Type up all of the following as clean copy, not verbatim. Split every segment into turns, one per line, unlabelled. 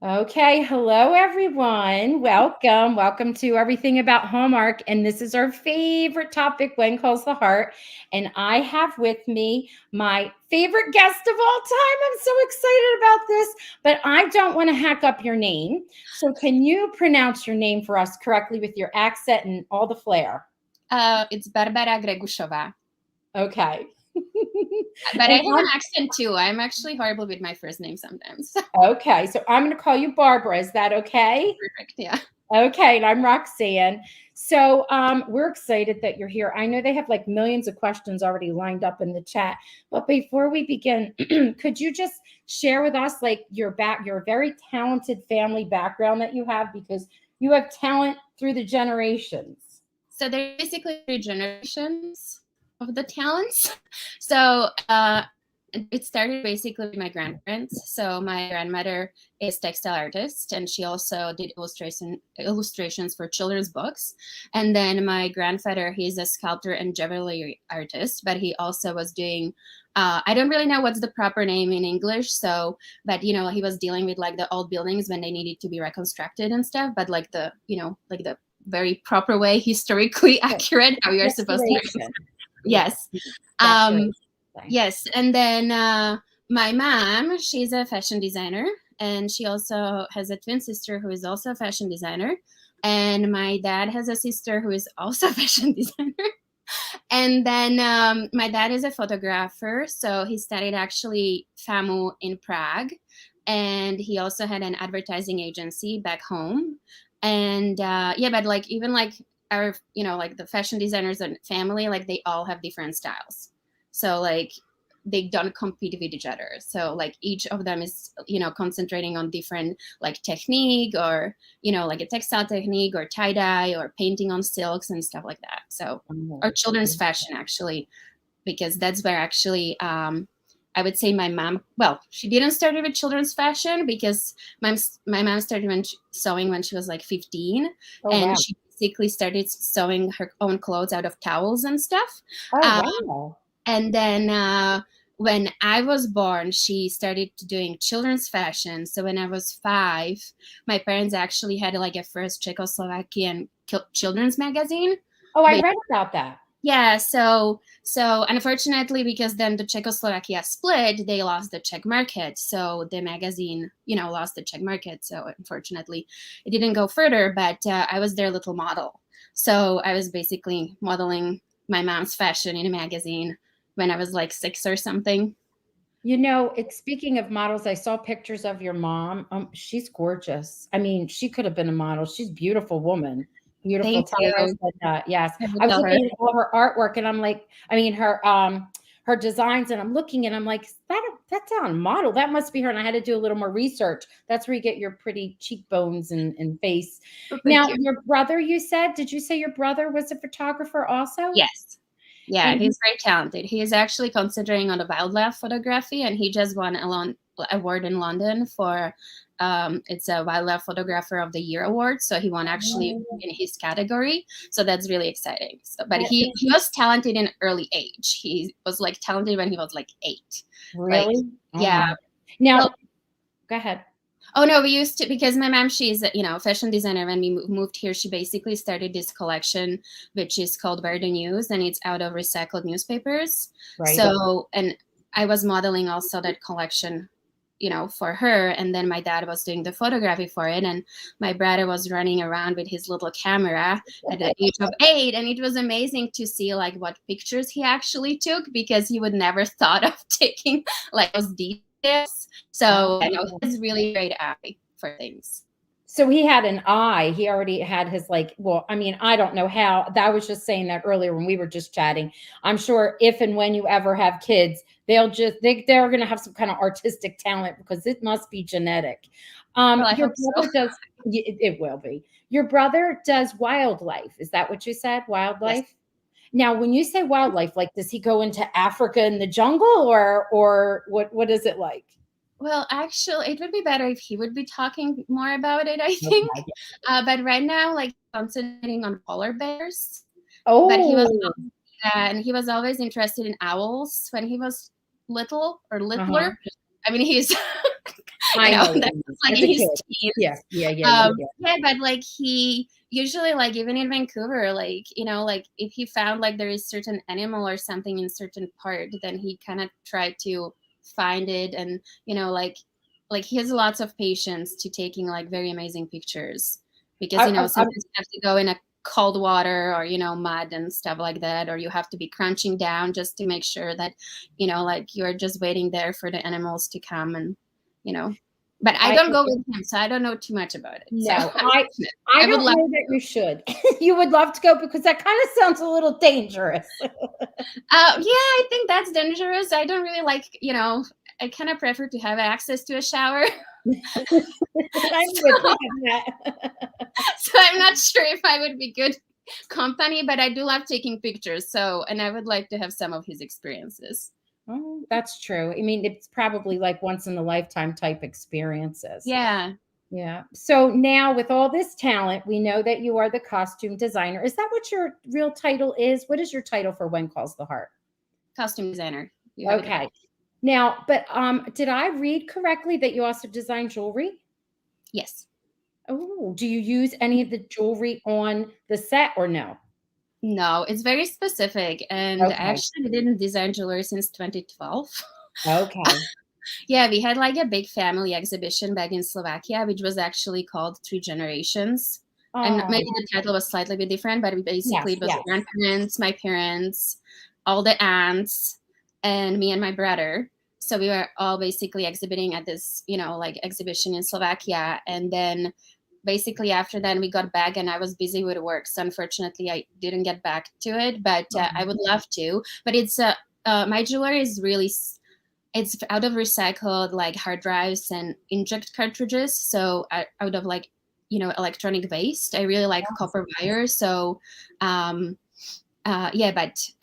Okay, hello everyone. Welcome to Everything About Hallmark. And this is our favorite topic, When Calls the Heart. And I have with me my favorite guest of all time. I'm so excited about this, but I don't want to hack up your name. So, can you pronounce your name for us correctly with your accent and all the flair?
It's Barbara Gregusova.
Okay.
But I have an accent too. I'm actually horrible with my first name sometimes.
Okay, so I'm going to call you Barbara. Is that okay?
Perfect. Yeah.
Okay, and I'm Roxanne. So we're excited that you're here. I know they have like millions of questions already lined up in the chat, but before we begin, could you just share with us like your very talented family background that you have, because you have talent through the generations.
So there's basically 3 generations of the talents. So it started basically with my grandparents. So my grandmother is textile artist, and she also did illustrations for children's books. And then my grandfather, he's a sculptor and jewelry artist, but he also was doing I don't really know what's the proper name in English. So, but he was dealing with like the old buildings when they needed to be reconstructed and stuff. But like the very proper way, historically accurate, how you're supposed to. Yes. Yes. And then my mom, she's a fashion designer, and she also has a twin sister who is also a fashion designer. And my dad has a sister who is also a fashion designer. And then my dad is a photographer, so he studied actually FAMU in Prague, and he also had an advertising agency back home. And but like even like our like the fashion designers and family, like they all have different styles. So like they don't compete with each other. So like each of them is concentrating on different like technique, or like a textile technique or tie-dye or painting on silks and stuff like that. So or children's fashion actually, because that's where actually I would say my mom, well, she didn't start with children's fashion because my mom started sewing when she was like 15. And she basically started sewing her own clothes out of towels and stuff.
Wow.
And then when I was born, she started doing children's fashion. So when I was 5, my parents actually had like a first Czechoslovakian children's magazine.
Oh, I read about that.
Yeah, so unfortunately, because then the Czechoslovakia split, they lost the Czech market. So the magazine, lost the Czech market. So unfortunately, it didn't go further. But I was their little model. So I was basically modeling my mom's fashion in a magazine when I was like 6 or something.
Speaking of models, I saw pictures of your mom. She's gorgeous. I mean, she could have been a model. She's a beautiful woman. Beautiful.
Thank you.
Yes. I was looking at all her artwork, and I'm like, I mean, her designs, and I'm looking and I'm like, that's not a model. That must be her. And I had to do a little more research. That's where you get your pretty cheekbones and face. Now, your brother, did you say your brother was a photographer also?
Yes. Yeah, he's very talented. He is actually concentrating on the wildlife photography, and he just won an award in London for it's a Wildlife Photographer of the Year award. So he won actually in his category. So that's really exciting. So, but he was talented in early age. He was like talented when he was like 8.
Really?
Yeah.
Now, go ahead.
Oh no, we used to, because my mom, she's a fashion designer. When we moved here, she basically started this collection, which is called Wear the News, and it's out of recycled newspapers. Right. So, and I was modeling also that collection, for her. And then my dad was doing the photography for it, and my brother was running around with his little camera at the age of 8. And it was amazing to see like what pictures he actually took, because he would never thought of taking like those details. So it's really great eye for things.
So he had an eye. He already had his I don't know how. I was just saying that earlier when we were just chatting. I'm sure if and when you ever have kids, they're going to have some kind of artistic talent, because it must be genetic. Your brother does. It will be. Your brother does wildlife. Is that what you said? Wildlife. Yes. Now, when you say wildlife, like, does he go into Africa in the jungle, or what is it like?
Well, actually, it would be better if he would be talking more about it, I think. Okay. But right now, like, concentrating on polar bears.
Oh.
But he was always interested in owls when he was little or littler. I mean, he's
I know.
That was like
As
in
a
his
kid.
teens.
Yeah.
Yeah, but like he usually, like even in Vancouver, like, like if he found like there is certain animal or something in certain part, then he kind of tried to find it. And like he has lots of patience to taking like very amazing pictures, because sometimes you have to go in a cold water or mud and stuff like that, or you have to be crunching down just to make sure that like you're just waiting there for the animals to come. And but I don't go with him, so I don't know too much about it.
No,
So
I don't know that you should. You would love to go, because that kind of sounds a little dangerous.
Yeah, I think that's dangerous. I don't really like, I kind of prefer to have access to a shower. So I'm not sure if I would be good company, but I do love taking pictures. And I would like to have some of his experiences.
Oh, that's true. I mean, it's probably like once in a lifetime type experiences.
Yeah.
Yeah. So now with all this talent, we know that you are the costume designer. Is that what your real title is? What is your title for When Calls the Heart?
Costume designer.
Okay. Now, but did I read correctly that you also design jewelry?
Yes.
Oh, do you use any of the jewelry on the set or no?
No, it's very specific. And I actually didn't design jewelry since 2012.
Okay.
Yeah, we had like a big family exhibition back in Slovakia, which was actually called 3 Generations. And maybe the title was slightly bit different, but basically it was grandparents, my parents, all the aunts, and me and my brother. So we were all basically exhibiting at this, like exhibition in Slovakia. And then basically after that we got back, and I was busy with work. So unfortunately I didn't get back to it, but I would love to. But it's my jewelry is really, it's out of recycled like hard drives and inject cartridges. So out of like, electronic waste. I really like copper wire. So but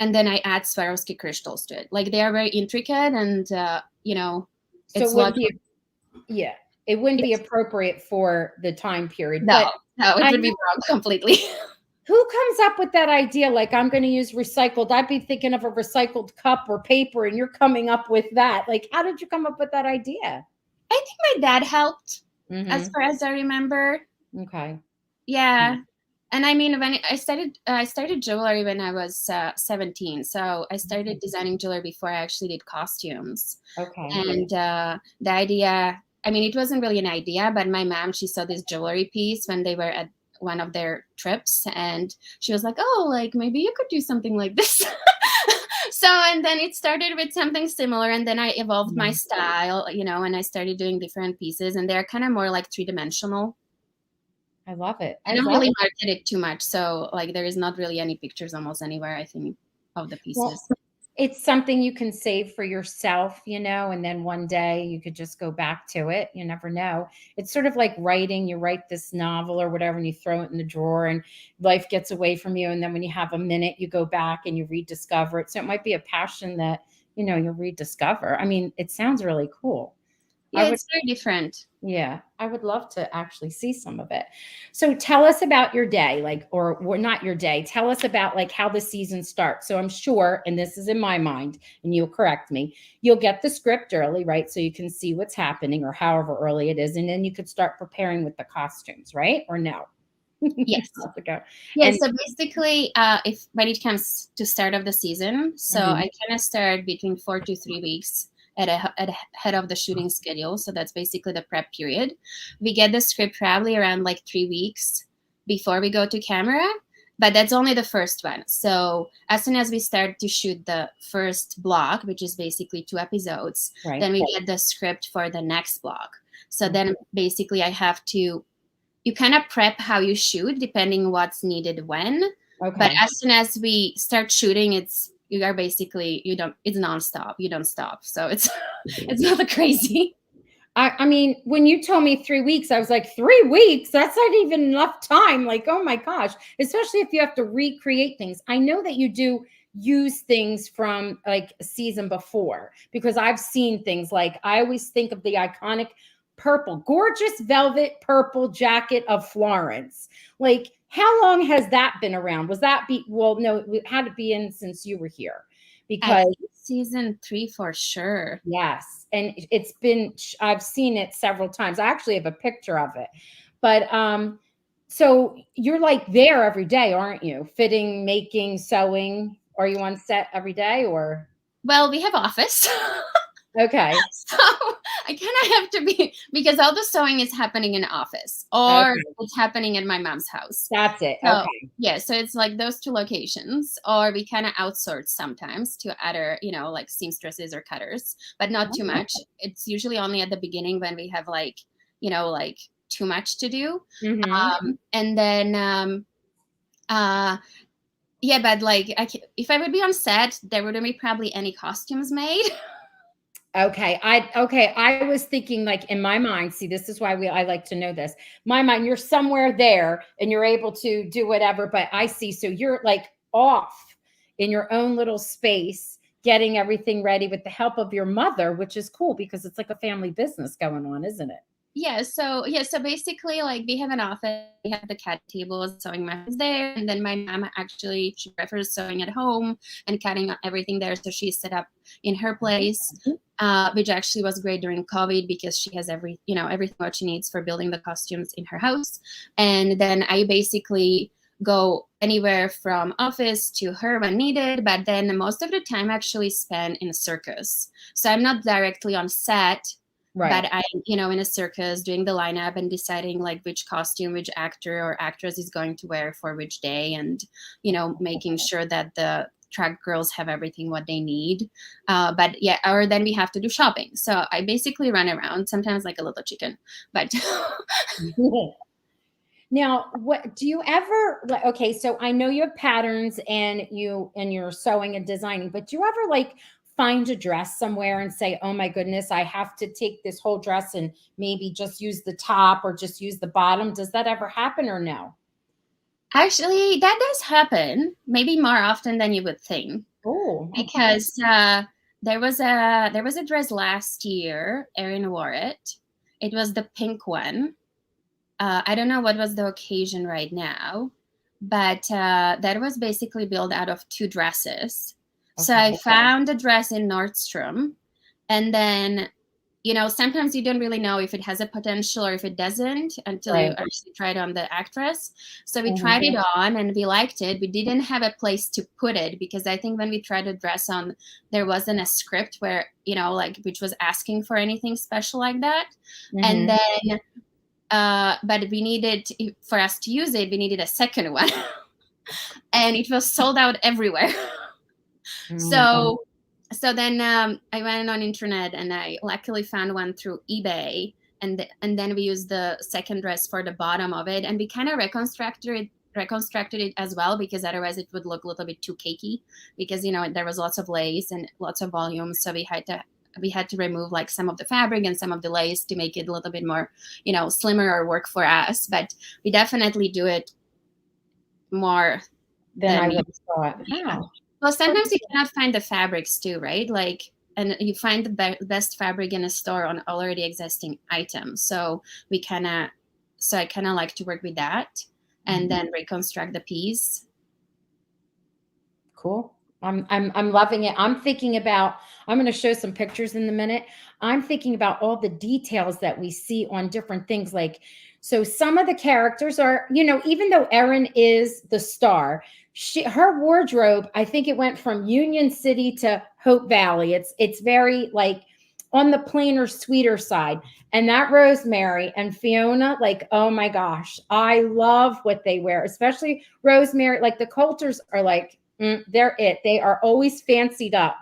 and then I add Swarovski crystals to it. Like they are very intricate, and
so
it's logical.
It wouldn't be appropriate for the time period.
No, it would be wrong completely.
Who comes up with that idea? Like, I'm going to use recycled. I'd be thinking of a recycled cup or paper, and you're coming up with that. Like, how did you come up with that idea?
I think my dad helped, as far as I remember.
Okay.
Yeah. And I mean, when I started jewelry when I was 17. So I started designing jewelry before I actually did costumes.
Okay.
And the idea, I mean, it wasn't really an idea, but my mom, she saw this jewelry piece when they were at one of their trips, and she was like, oh, like maybe you could do something like this. So, and then it started with something similar, and then I evolved my style, and I started doing different pieces, and they're kind of more like 3-dimensional.
I love it.
I don't really market it too much. So like there is not really any pictures almost anywhere, I think, of the pieces.
Well, it's something you can save for yourself, and then one day you could just go back to it. You never know. It's sort of like writing. You write this novel or whatever, and you throw it in the drawer, and life gets away from you. And then when you have a minute, you go back and you rediscover it. So it might be a passion that, you'll rediscover. I mean, it sounds really cool.
Yeah, it's very different.
Yeah, I would love to actually see some of it. So tell us about your day, or not your day. Tell us about like how the season starts. So I'm sure, and this is in my mind, and you'll correct me, you'll get the script early, right? So you can see what's happening, or however early it is. And then you could start preparing with the costumes, right? Or no?
Yes. Yeah. So basically, if when it comes to start of the season, so I kind of start between 4 to 3 weeks ahead of the shooting schedule. So that's basically the prep period. We get the script probably around like 3 weeks before we go to camera, but that's only the first one. So as soon as we start to shoot the first block, which is basically 2 episodes, then we get the script for the next block. So then basically I have to, you kind of prep how you shoot depending what's needed when. But as soon as we start shooting, it's nonstop. You don't stop. So it's not crazy.
I mean, when you told me 3 weeks, I was like, 3 weeks? That's not even enough time. Like, oh my gosh, especially if you have to recreate things. I know that you do use things from like a season before, because I've seen things like, I always think of the iconic gorgeous velvet purple jacket of Florence. Like, how long has that been around? No, it had to be in since you were here, because
season 3 for sure.
Yes. And I've seen it several times. I actually have a picture of it. But so you're like there every day, aren't you? Fitting, making, sewing. Are you on set every day or?
Well, we have office.
Okay.
So I kind of have to be, because all the sewing is happening in office or
Okay.
it's happening in my mom's house.
That's it.
So,
Okay.
yeah, so it's like those two locations, or we kind of outsource sometimes to other, like seamstresses or cutters, but not too much. It's usually only at the beginning when we have like too much to do. And then, yeah, but like if I would be on set, there wouldn't be probably any costumes made.
Okay. I was thinking like in my mind, see, this is why I like to know this. My mind, you're somewhere there and you're able to do whatever, but I see. So you're like off in your own little space, getting everything ready with the help of your mother, which is cool because it's like a family business going on, isn't it?
So basically, like, we have an office, we have the cat tables, sewing machines there, and then my mom actually, she prefers sewing at home and cutting everything there, so she's set up in her place, which actually was great during COVID because she has everything what she needs for building the costumes in her house. And then I basically go anywhere from office to her when needed, but then most of the time actually spend in a circus. So I'm not directly on set.
Right.
But I'm, in a circus doing the lineup and deciding like which costume, which actor or actress is going to wear for which day, and, making sure that the track girls have everything what they need. But yeah, or then we have to do shopping. So I basically run around, sometimes like a little chicken, but.
Now, what do you ever like? Okay, so I know you have patterns and you're sewing and designing, but do you ever like find a dress somewhere and say, "Oh my goodness, I have to take this whole dress and maybe just use the top or just use the bottom"? Does that ever happen or no?
Actually, that does happen, maybe more often than you would think.
Oh, okay.
Because there was a dress last year, Erin wore it. It was the pink one. I don't know what was the occasion right now, but that was basically built out of 2 dresses. So I found a dress in Nordstrom, and then, sometimes you don't really know if it has a potential or if it doesn't until you actually try it on the actress. So we tried it on and we liked it. We didn't have a place to put it because I think when we tried the dress on, there wasn't a script where, which was asking for anything special like that. And then, but we needed, for us to use it, we needed a second one. And it was sold out everywhere. So then I went on internet and I luckily found one through eBay, and then we used the second dress for the bottom of it, and we kind of reconstructed it as well, because otherwise it would look a little bit too cakey, because there was lots of lace and lots of volume, so we had to remove like some of the fabric and some of the lace to make it a little bit more slimmer or work for us. But we definitely do it more
than I would have thought.
Yeah. Well, sometimes you cannot find the fabrics too, right? Like, and you find the best fabric in a store on already existing items. So I kind of like to work with that and then reconstruct the piece.
Cool. I'm loving it. I'm going to show some pictures in a minute. I'm thinking about all the details that we see on different things. Like, so some of the characters are, even though Erin is the star, her wardrobe, I think it went from Union City to Hope Valley. It's very like on the plainer, sweeter side. And that Rosemary and Fiona, like, oh my gosh, I love what they wear, especially Rosemary. Like the Coulters are like, they're it. They are always fancied up.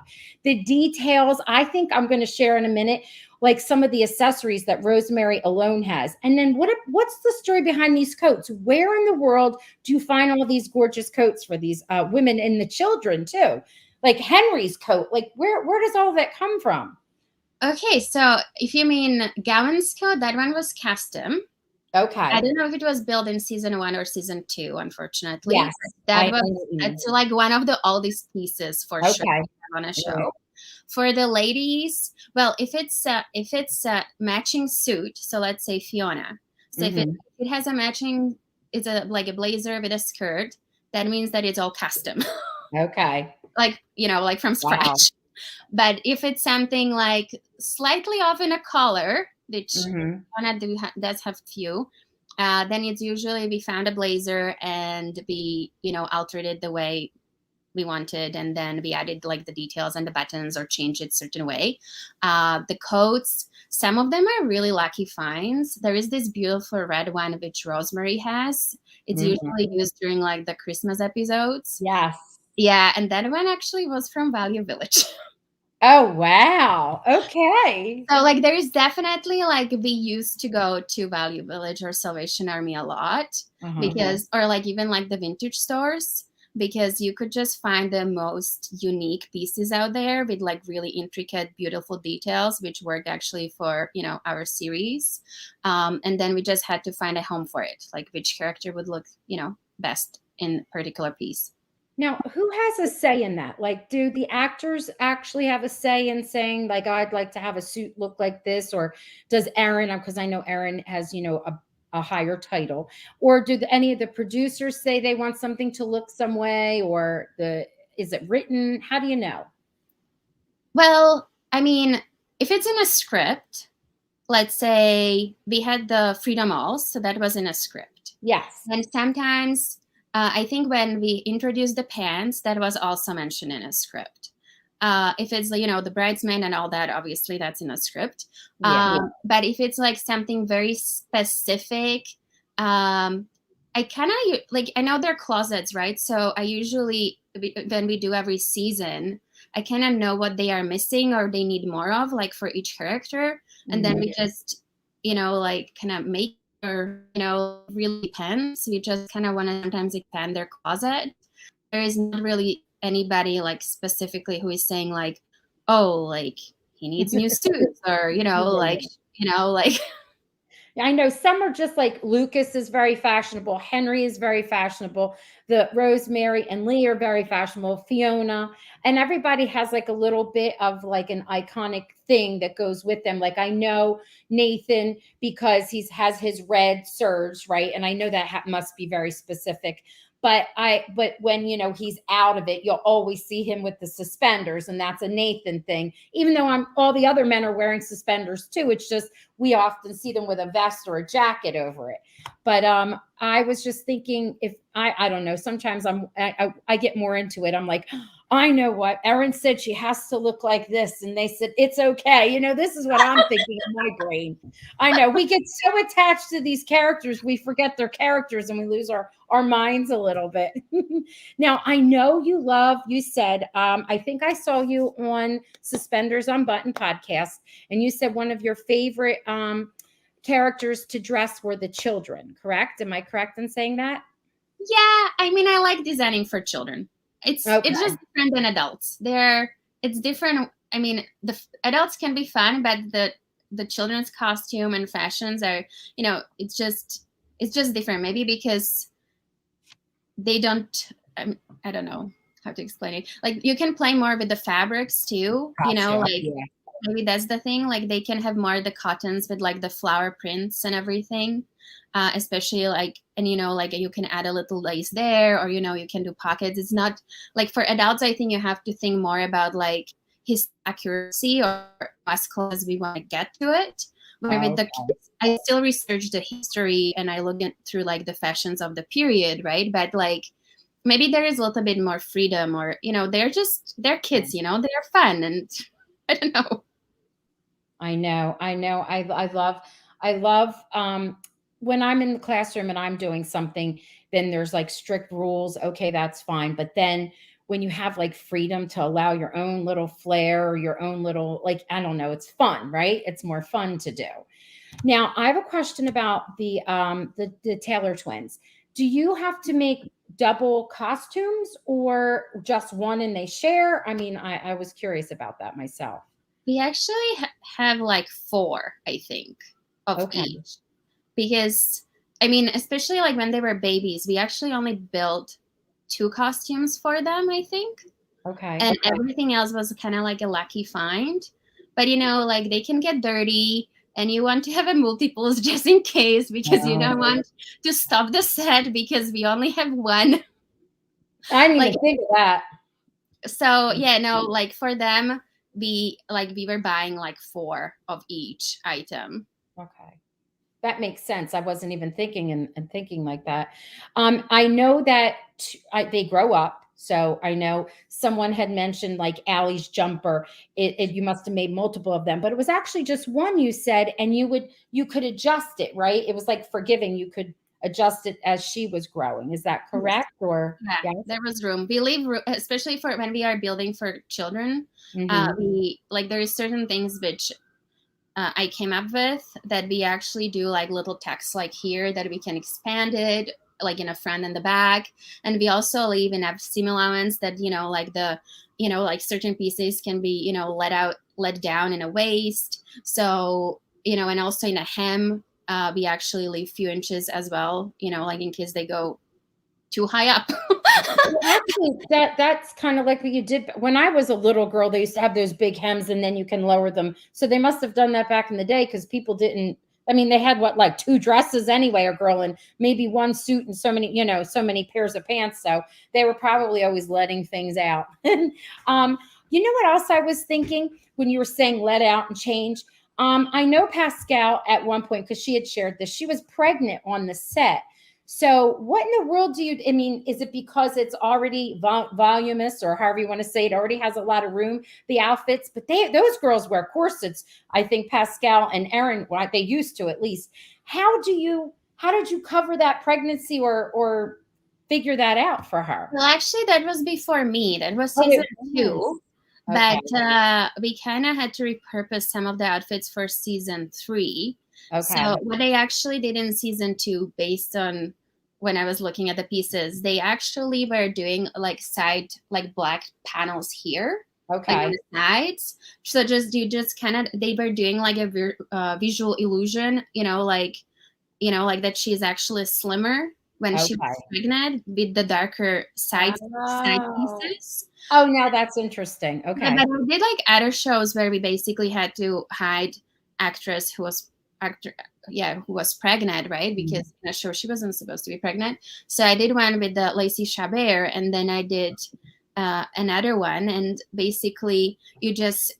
The details, I think I'm going to share in a minute, like some of the accessories that Rosemary alone has. And then what's the story behind these coats? Where in the world do you find all these gorgeous coats for these women and the children too? Like Henry's coat, like where does all that come from?
Okay, so if you mean Gowan's coat, that one was custom.
Okay.
I don't know if it was built in season 1 or season 2, unfortunately.
Yes.
That's like one of the oldest pieces for sure on a show. Right. For the ladies, well, if it's a matching suit, so let's say Fiona. So if it has a matching, it's like a blazer with a skirt, that means that it's all custom.
Okay.
Like, like from scratch. But if it's something like slightly off in a color, which does have few, then it's usually we found a blazer and we, altered it the way we wanted, and then we added like the details and the buttons or changed it certain way. The coats, some of them are really lucky finds. There is this beautiful red one which Rosemary has. It's usually used during like the Christmas episodes.
Yes.
Yeah, and that one actually was from Value Village.
Oh, wow. Okay.
So like there is definitely like we used to go to Value Village or Salvation Army a lot because, or like even like the vintage stores, because you could just find the most unique pieces out there with like really intricate, beautiful details, which work actually for, our series. And then we just had to find a home for it, like which character would look, best in a particular piece.
Now, who has a say in that? Like, do the actors actually have a say in saying, like, I'd like to have a suit look like this? Or does Erin, because I know Erin has, a higher title, or do any of the producers say they want something to look some way, or is it written? How do you know?
Well, I mean, if it's in a script, let's say we had the Freedom Alls, so that was in a script.
Yes.
And sometimes I think when we introduced the pants, that was also mentioned in a script. If it's, the bridesmaid and all that, obviously that's in a script. But if it's like something very specific, I kind of like, I know they're closets, right? So I usually, when we do every season, I kind of know what they are missing or they need more of, like for each character. And then we just, like kind of make, or really depends. We just kind of want to sometimes expand their closet. There is not really anybody like specifically who is saying like, oh, like he needs new suits, or like
I know some are just like Lucas is very fashionable, Henry is very fashionable, the Rosemary and Lee are very fashionable, Fiona, and everybody has like a little bit of like an iconic thing that goes with them. Like I know Nathan because has his red serge, right? And I know that must be very specific. But when he's out of it, you'll always see him with the suspenders, and that's a Nathan thing. Even though all the other men are wearing suspenders too, it's just we often see them with a vest or a jacket over it. But I was just thinking, if I don't know, sometimes I get more into it. I'm like, I know what Erin said, she has to look like this, and they said it's okay. This is what I'm thinking in my brain. I know we get so attached to these characters, we forget their characters, and we lose our minds a little bit. Now, I know you said, I think I saw you on Suspenders on Button podcast, and you said one of your favorite characters to dress were the children, correct? Am I correct in saying that?
Yeah, I mean, I like designing for children. It's just different than adults. It's different. I mean, the adults can be fun, but the children's costume and fashions are, it's just different. Maybe because they don't, I don't know how to explain it. Like you can play more with the fabrics too, maybe that's the thing. Like they can have more the cottons with like the flower prints and everything, especially like, and like you can add a little lace there, or you can do pockets. It's not like for adults. I think you have to think more about like his accuracy or as close as we want to get to it. But with the kids, I still research the history and I look through like the fashions of the period, right? But like maybe there is a little bit more freedom, or they're kids, they're fun, and I don't know.
I know. I love when I'm in the classroom and I'm doing something, then there's like strict rules. Okay, that's fine. But then when you have like freedom to allow your own little flair or your own little, like, I don't know, it's fun, right? It's more fun to do. Now, I have a question about the Taylor twins. Do you have to make double costumes or just one and they share? I mean, I was curious about that myself.
We actually have like 4, I think, of each. Because, I mean, especially like when they were babies, we actually only built 2 costumes for them, I think.
Okay.
And everything else was kind of like a lucky find. But, like they can get dirty, and you want to have a multiples just in case, because you don't want to stop the set because we only have 1.
I didn't even think of that.
So, yeah, no, like for them, we were buying like 4 of each item.
Okay. That makes sense. I wasn't even thinking and thinking like that. I know that they grow up. So I know someone had mentioned like Allie's jumper. You must have made multiple of them, but it was actually just one you said, and you could adjust it, right? It was like forgiving. You could adjust it as she was growing. Is that correct? Or
Yeah,
yes?
there was room. We leave, especially for when we are building for children.
Mhm.
We there is certain things which I came up with that we actually do like little text like here that we can expand it like in the front and the back, and we also leave enough seam allowance that like like certain pieces can be let down in a waist. So and also in a hem, we actually leave few inches as well, like in case they go too high up.
Well, actually, that's kind of like what you did when I was a little girl. They used to have those big hems, and then you can lower them. So they must have done that back in the day because people didn't. I mean, they had what, like 2 dresses anyway, a girl, and maybe 1 suit and so many, so many pairs of pants. So they were probably always letting things out. You know what else I was thinking when you were saying let out and change? I know Pascal at one point, because she had shared this, she was pregnant on the set. So what in the world I mean, is it because it's already voluminous, or however you want to say it, already has a lot of room, the outfits, but those girls wear corsets. I think Pascal and Erin, well, they used to at least. How did you cover that pregnancy or figure that out for her?
Well, actually, that was before me. That was
Oh,
season
it was.
2.
Okay.
But we kind of had to repurpose some of the outfits for season 3.
Okay.
So what they actually did in season 2, based on when I was looking at the pieces, they actually were doing like like black panels here, like on
Okay.
the sides. So they were doing like a visual illusion, like that she's actually slimmer when she was
Okay.
pregnant with the darker side
Oh.
pieces.
Oh, now that's interesting.
Yeah,
Okay.
but we did like other shows where we basically had to hide actress actor who was pregnant, right? Because in the show she wasn't supposed to be pregnant. So I did one with the Lacey Chabert, and then I did another one, and basically you just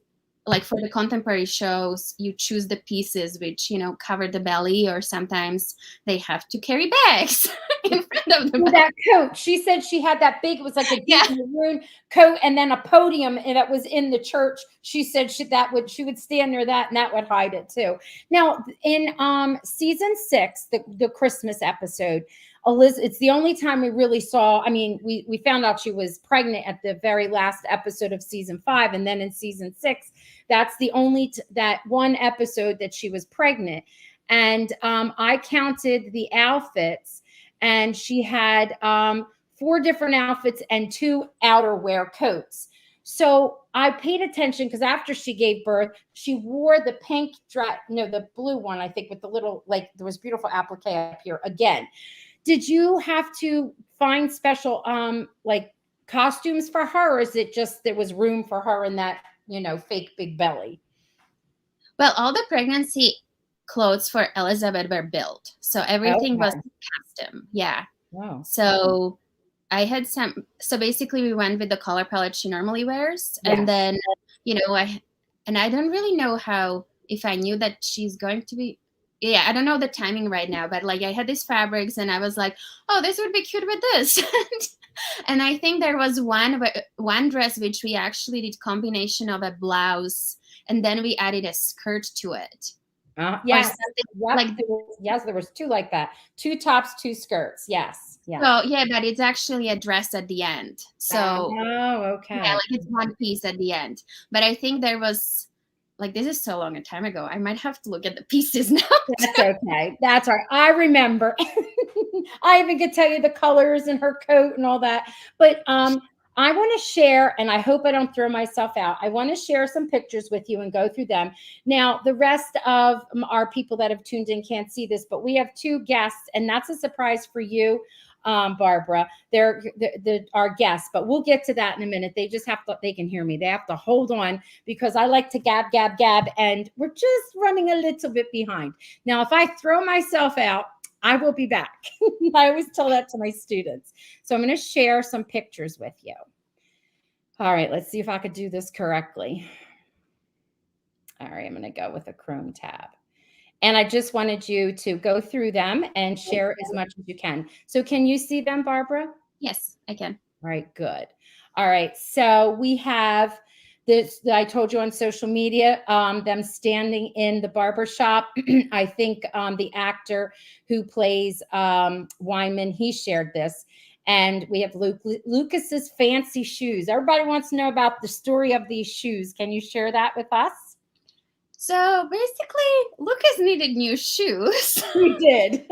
like for the contemporary shows, you choose the pieces which cover the belly, or sometimes they have to carry bags in front of the
With
belly.
that coat. She said she had that big, it was like a
Yeah.
deep maroon coat, and then a podium, and that was in the church. She said she would stand near that, and that would hide it too. Now in season 6, the Christmas episode, Elizabeth, it's the only time we really saw. I mean, we found out she was pregnant at the very last episode of season 5, and then in season 6, that's the only that one episode that she was pregnant. And I counted the outfits, and she had 4 different outfits and 2 outerwear coats. So I paid attention because after she gave birth, she wore the pink dress, no, the blue one, I think, with the little, like, there was beautiful applique up here again. Did you have to find special like costumes for her, or is it just there was room for her in that, fake big belly?
Well, all the pregnancy clothes for Elizabeth were built, so everything was
Okay.
custom. Yeah.
Wow.
So I had some. So basically, we went with the color palette she normally wears, and
Yes.
then I don't really know how, if I knew that she's going to be. Yeah, I don't know the timing right now, but like I had these fabrics, and I was like, oh, this would be cute with this. And I think there was one dress which we actually did combination of a blouse, and then we added a skirt to it. Or
Yes.
something
Yep.
like.
Yes, there was 2 like that. 2 tops, 2 skirts. Yes. Yes.
So yeah, but it's actually a dress at the end. So
Oh,
yeah,
okay.
like it's one piece at the end. But I think there was like, this is so long a time ago. I might have to look at the pieces now.
That's okay. That's all right. I remember. I even could tell you the colors and her coat and all that. But I want to share, and I hope I don't throw myself out. I want to share some pictures with you and go through them. Now, the rest of our people that have tuned in can't see this, but we have 2 guests, and that's a surprise for you, Barbara. They're our guests, but we'll get to that in a minute. They just have to, they can hear me. They have to hold on because I like to gab, gab, gab, and we're just running a little bit behind. Now, if I throw myself out, I will be back. I always tell that to my students. So I'm going to share some pictures with you. All right, let's see if I could do this correctly. All right, I'm going to go with a Chrome tab. And I just wanted you to go through them and share as much as you can. So can you see them, Barbara?
Yes, I can.
All right, good. All right, so we have this, I told you on social media, them standing in the barber shop. I think the actor who plays Wyman, he shared this. And we have Lucas's fancy shoes. Everybody wants to know about the story of these shoes. Can you share that with us?
So basically, Lucas needed new shoes.
He did.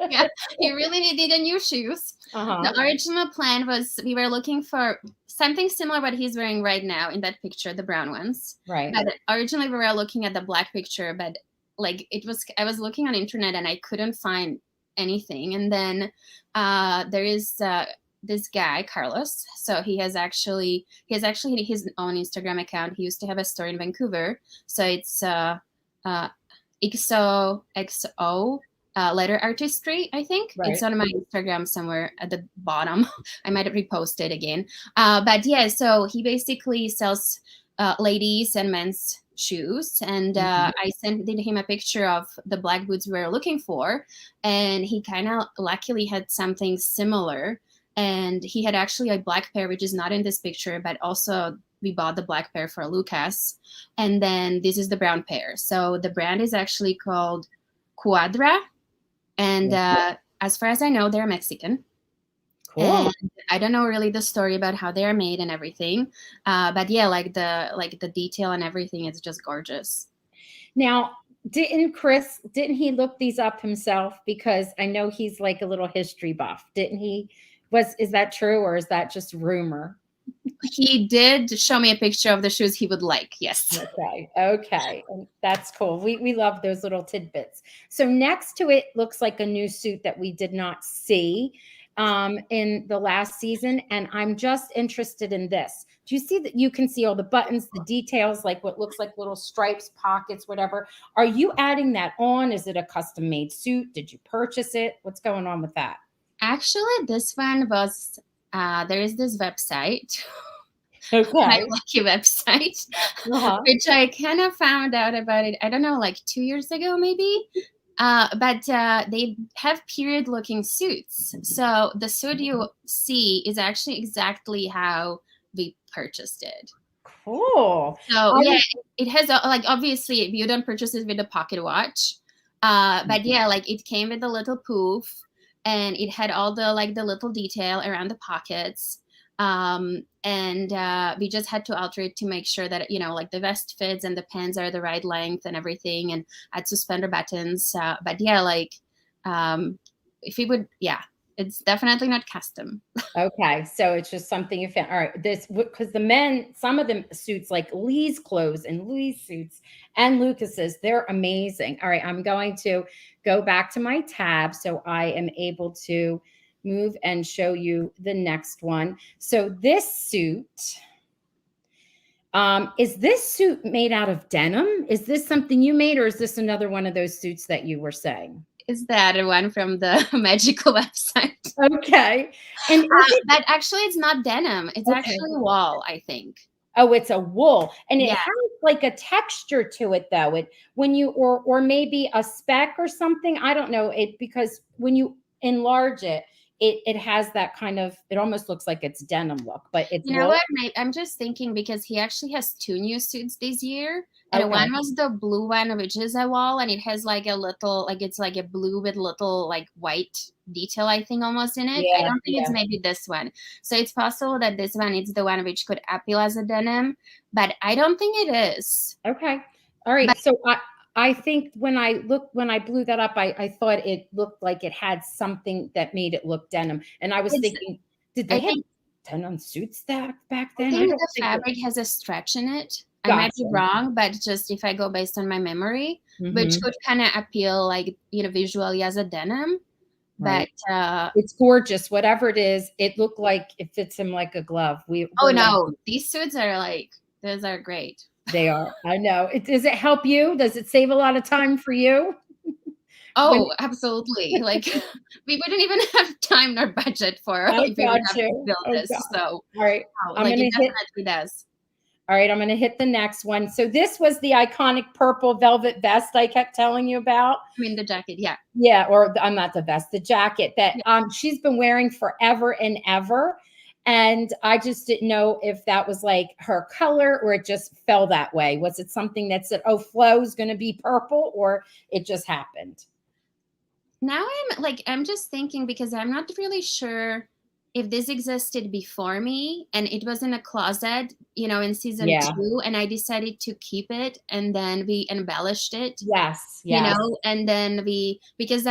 Yeah, he really needed new shoes. The original plan was we were looking for something similar what he's wearing right now in that picture, the brown ones.
Right.
But originally we were looking at the black picture, but like I was looking on internet and I couldn't find anything. And then there is this guy, Carlos. So he has actually his own Instagram account. He used to have a store in Vancouver. So it's XOXO letter artistry, I think. Right. It's on my Instagram somewhere at the bottom. I might have reposted again. But yeah, so he basically sells ladies and men's shoes. And I sent him a picture of the black boots we were looking for. And he kind of luckily had something similar. And he had actually a black pair, which is not in this picture, but also we bought the black pair for Lucas. And then this is the brown pair. So the brand is actually called Quadra. And as far as I know, they're Mexican. Cool. And I don't know really the story about how they are made and everything. But yeah, like the detail and everything is just gorgeous.
Now, didn't he look these up himself? Because I know he's like a little history buff. Didn't he? Is that true, or is that just rumor?
He did show me a picture of the shoes he would like. Yes.
Okay. That's cool. We love those little tidbits. So next to it looks like a new suit that we did not see in the last season. And I'm just interested in this. Do you see that you can see all the buttons, the details, like what looks like little stripes, pockets, whatever. Are you adding that on? Is it a custom made suit? Did you purchase it? What's going on with that?
Actually, this one was, there is this website,
my
lucky website, which I kind of found out about it, I don't know, like 2 years ago, maybe. But they have period looking suits. So the suit you see is actually exactly how we purchased it.
Cool.
So yeah, it has like, obviously you don't purchase it with a pocket watch. But yeah, like it came with a little poof. And it had all the little detail around the pockets. And we just had to alter it to make sure that, like the vest fits and the pants are the right length and everything, and add suspender buttons. But yeah, like if we would, yeah, it's definitely not custom.
Okay. So it's just something you found. All right. Because the men, some of them suits like Lee's clothes and Lee's suits and Lucas's, they're amazing. All right. I'm going to go back to my tab so I am able to move and show you the next one. So this suit, is this suit made out of denim? Is this something you made, or is this another one of those suits that you were saying?
Is that one from the magical website?
Okay. And
but actually it's not denim. It's actually wool, I think.
Oh, it's a wool. And it has like a texture to it though. When you, or maybe a speck or something. I don't know it, because when you enlarge it, it has that kind of, it almost looks like it's denim look, but it's
wool. What, I'm just thinking, because he actually has 2 new suits this year. And one was the blue one, which is a wool, and it has like a little, like it's like a blue with little like white detail, I think, almost in it. I don't think it's maybe this one. So it's possible that this one is the one which could appeal as a denim, but I don't think it is.
Okay. All right. But, so I think when I blew that up, I thought it looked like it had something that made it look denim. And I was thinking, did they have denim suits back then?
I think the fabric has a stretch in it. I might be wrong, but just if I go based on my memory, which could kind of appeal like, visually as a denim. Right. But
it's gorgeous. Whatever it is, it looked like it fits him like a glove.
These suits are like, those are great.
They are. I know. Does it help you? Does it save a lot of time for you?
Oh, absolutely. Like we wouldn't even have time nor budget for if we would have to build this. So
all right.
it definitely does.
All right, I'm going to hit the next one. So this was the iconic purple velvet vest I kept telling you about.
I mean, the jacket, yeah.
Yeah, or I'm not the vest, the jacket that
Yeah.
she's been wearing forever and ever. And I just didn't know if that was like her color or it just fell that way. Was it something that said, oh, Flo's going to be purple, or it just happened?
Now I'm just thinking, because I'm not really sure if this existed before me and it was in a closet, in season
Yeah.
2, and I decided to keep it, and then we embellished it.
Yes. Yes.
And then because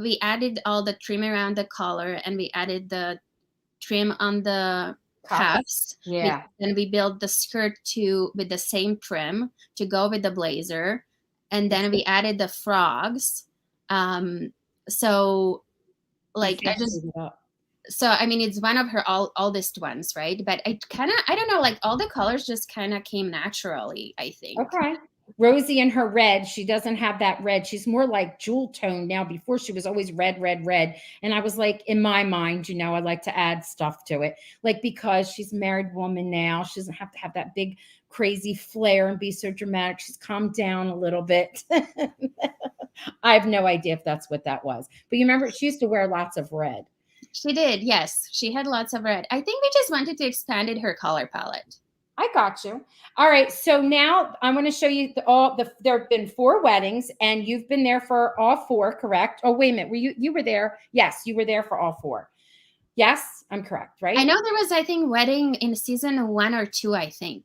we added all the trim around the collar, and we added the trim on the cuffs.
Yeah.
Then we built the skirt with the same trim to go with the blazer, and then we added the frogs. So like I mean, it's one of her oldest ones, right? But I don't know, like all the colors just kind of came naturally, I think.
Okay. Rosie and her red, she doesn't have that red. She's more like jewel tone now. Before she was always red, red, red. And I was like, in my mind, I like to add stuff to it. Like, because she's a married woman now, she doesn't have to have that big crazy flair and be so dramatic. She's calmed down a little bit. I have no idea if that's what that was. But you remember, she used to wear lots of red.
She did, yes. She had lots of red. I think we just wanted to expand her color palette.
I got you. All right. So now I'm going to show you there have been 4 weddings, and you've been there for all 4, correct? Oh, wait a minute. Were you were there? Yes, you were there for all 4. Yes, I'm correct, right?
I know there was, I think, wedding in season 1 or 2, I think.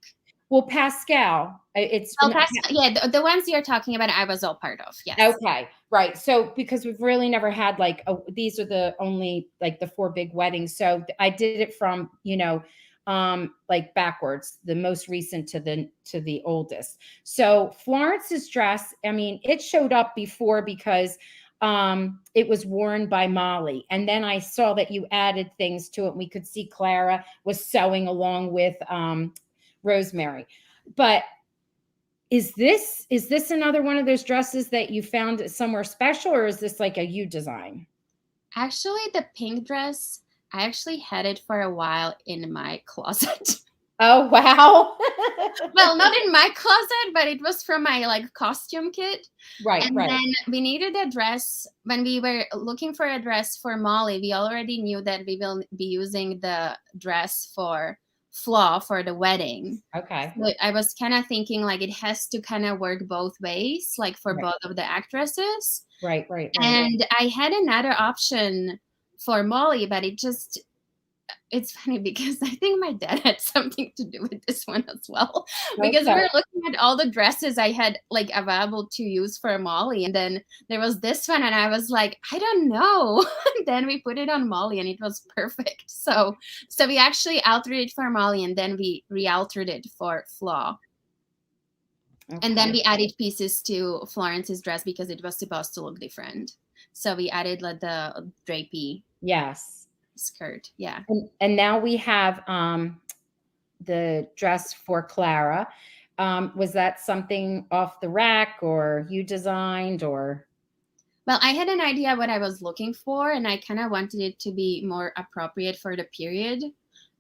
Well, Pascal, it's
yeah, the ones you're talking about, I was all part of. Yes.
Okay, right. So because we've really never had like these are the only like the 4 big weddings. So I did it from like backwards, the most recent to the oldest. So Florence's dress, I mean, it showed up before because it was worn by Molly, and then I saw that you added things to it. We could see Clara was sewing along with Rosemary. But is this another one of those dresses that you found somewhere special, or is this like a you design?
Actually, the pink dress, I actually had it for a while in my closet.
Oh, wow.
Well, not in my closet, but it was from my like costume kit.
Right,
and
right.
Then we needed a dress. When we were looking for a dress for Molly, we already knew that we will be using the dress for Flo for the wedding.
Okay.
So I was kind of thinking like it has to kind of work both ways, like for
Right.
both of the actresses.
Right.
And I had another option for Molly, but it's funny because I think my dad had something to do with this one as well. Because we were looking at all the dresses I had like available to use for Molly, and then there was this one, and I was like, I don't know. Then we put it on Molly, and it was perfect. So we actually altered it for Molly, and then we re-altered it for Flo. Okay. And then we added pieces to Florence's dress because it was supposed to look different. So we added like the drapey.
Yes.
Skirt, yeah.
And now we have the dress for Clara. Was that something off the rack, or you designed, or?
Well, I had an idea what I was looking for, and I kind of wanted it to be more appropriate for the period.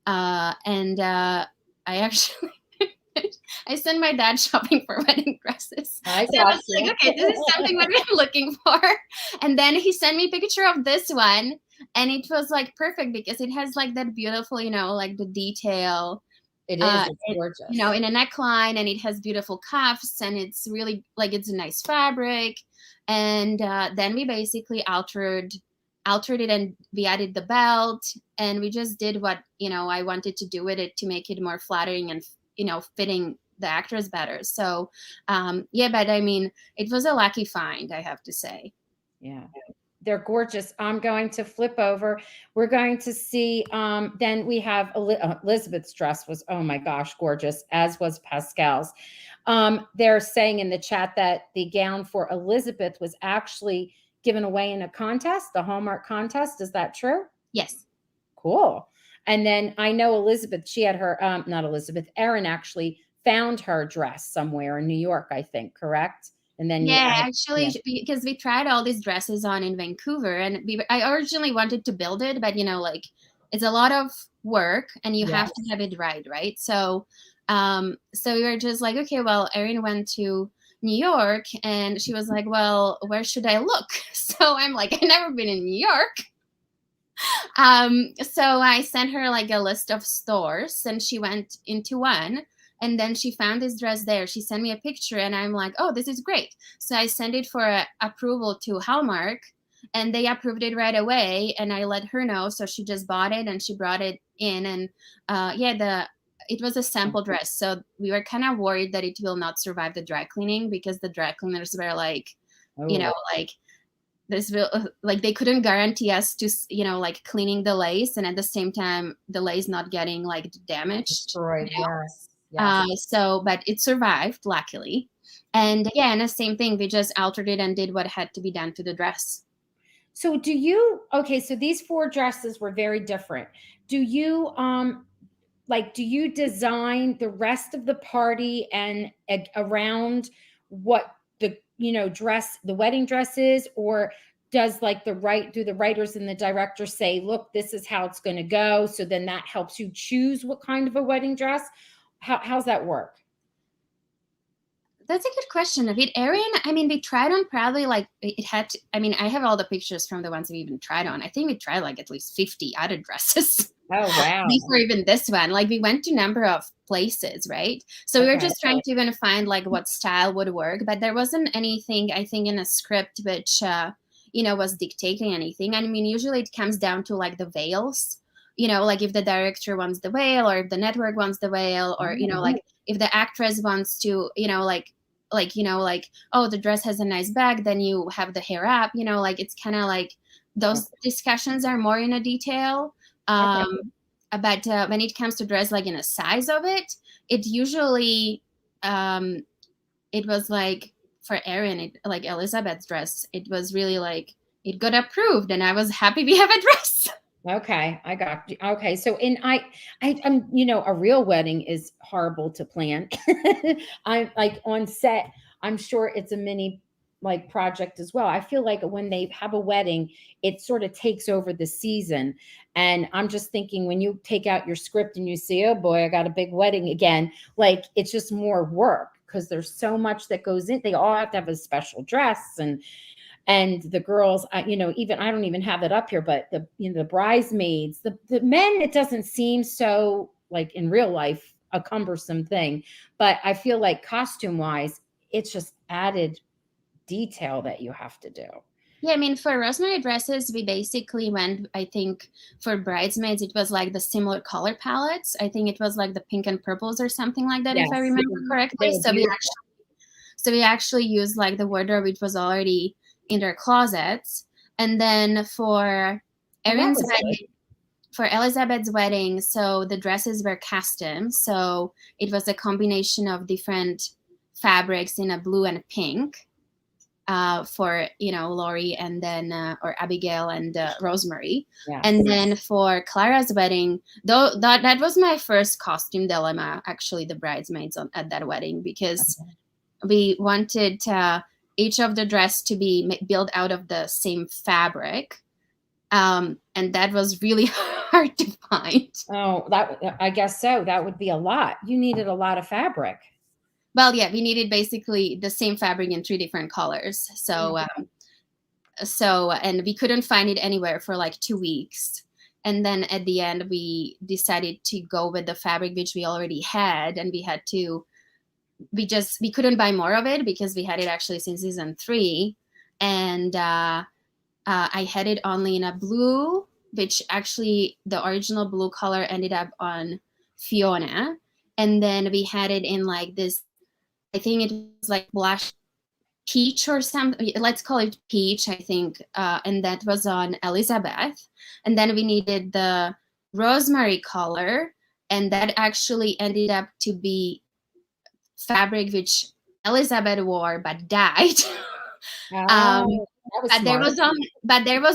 I actually I sent my dad shopping for wedding dresses. I was like, okay, this is something what we're looking for. And then he sent me a picture of this one, and it was like perfect because it has like that beautiful, like the detail.
It is. It's gorgeous.
In a neckline, and it has beautiful cuffs, and it's really like it's a nice fabric. And then we basically altered it, and we added the belt, and we just did what I wanted to do with it to make it more flattering and fitting the actress better. So but I mean, it was a lucky find, I have to say.
Yeah, they're gorgeous. I'm going to flip over. We're going to see, then we have Elizabeth's dress was, oh my gosh, gorgeous, as was Pascal's. They're saying in the chat that the gown for Elizabeth was actually given away in a contest, the Hallmark contest. Is that true?
Yes.
Cool. And then I know Elizabeth, she had her, not Elizabeth, Erin actually found her dress somewhere in New York, I think, correct? And then
because we tried all these dresses on in Vancouver, and I originally wanted to build it, but like it's a lot of work, and you have to have it right? So So we were just like, okay, well, Erin went to New York, and she was like, well, where should I look? So I'm like, I've never been in New York. So I sent her like a list of stores, and she went into one, and then she found this dress there. She sent me a picture, and I'm like, oh, this is great. So I sent it for approval to Hallmark, and they approved it right away, and I let her know. So she just bought it, and she brought it in, and it was a sample dress. So we were kind of worried that it will not survive the dry cleaning, because the dry cleaners were like, like, this will, like, they couldn't guarantee us to, like, cleaning the lace, and at the same time the lace not getting like damaged.
Destroyed. Yes.
So but it survived, luckily. And again, the same thing, we just altered it and did what had to be done to the dress.
So so these 4 dresses were very different. Do you do you design the rest of the party and around what the the wedding dress is, or does do the writers and the director say, look, this is how it's going to go, so then that helps you choose what kind of a wedding dress? How's that work?
That's a good question. With Erin, I mean, we tried on probably like it had to, I mean, I have all the pictures from the ones we even tried on. I think we tried like at least 50 other dresses.
Oh, wow.
Before even this one. Like, we went to a number of places, right? So we were just trying to even find like what style would work, but there wasn't anything, I think, in a script which, was dictating anything. I mean, usually it comes down to like the veils, like if the director wants the veil, or if the network wants the veil, or, like if the actress wants to, oh, the dress has a nice bag, then you have the hair up, like it's kind of like those discussions are more in a detail. But when it comes to dress, like in a size of it, it usually, it was like for Erin, like Elizabeth's dress, it was really like, it got approved, and I was happy we have a dress.
Okay, I got you. Okay, so I'm a real wedding is horrible to plan. I'm like on set. I'm sure it's a mini like project as well. I feel like when they have a wedding, it sort of takes over the season. And I'm just thinking, when you take out your script and you see, oh boy, I got a big wedding again, like it's just more work, because there's so much that goes in. They all have to have a special dress, and the girls, even I don't even have it up here, but the bridesmaids, the men, it doesn't seem so like in real life a cumbersome thing, but I feel like costume wise, it's just added detail that you have to do.
Yeah, I mean, for Rosemary dresses, we basically went, I think, for bridesmaids, it was like the similar color palettes. I think it was like the pink and purples or something like that, yes, if I remember correctly. So we actually used like the wardrobe which was already in their closets. And then for Erin's wedding, for Elizabeth's wedding, so the dresses were custom. So it was a combination of different fabrics in a blue and a pink. For Lori, and then or Abigail and Rosemary. Yes. And then for Clara's wedding, though that was my first costume dilemma, actually, the bridesmaids at that wedding, because we wanted each of the dress to be built out of the same fabric, and that was really hard to find.
Oh, I guess so. That would be a lot. You needed a lot of fabric.
Well, yeah, we needed basically the same fabric in 3 different colors. So, and we couldn't find it anywhere for like 2 weeks. And then at the end, we decided to go with the fabric which we already had, and we couldn't buy more of it because we had it actually since season 3. And I had it only in a blue, which actually the original blue color ended up on Fiona. And then we had it in like this, I think it was like blush peach or something. Let's call it peach, I think. And that was on Elizabeth. And then we needed the rosemary color. And that actually ended up to be fabric which Elizabeth wore but dyed. But there was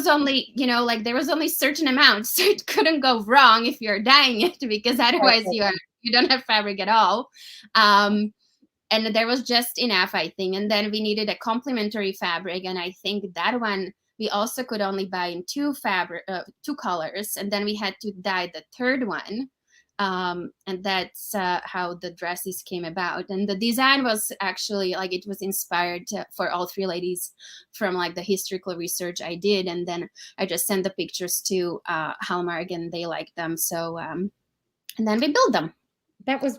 only, there was only certain amounts. So it couldn't go wrong if you're dyeing it, because otherwise you don't have fabric at all. And there was just enough, I think. And then we needed a complementary fabric. And I think that one we also could only buy in 2 colors. And then we had to dye the third one. And that's how the dresses came about. And the design was actually like, it was inspired for all three ladies from like the historical research I did. And then I just sent the pictures to Hallmark and they liked them. So, and then we built them.
That was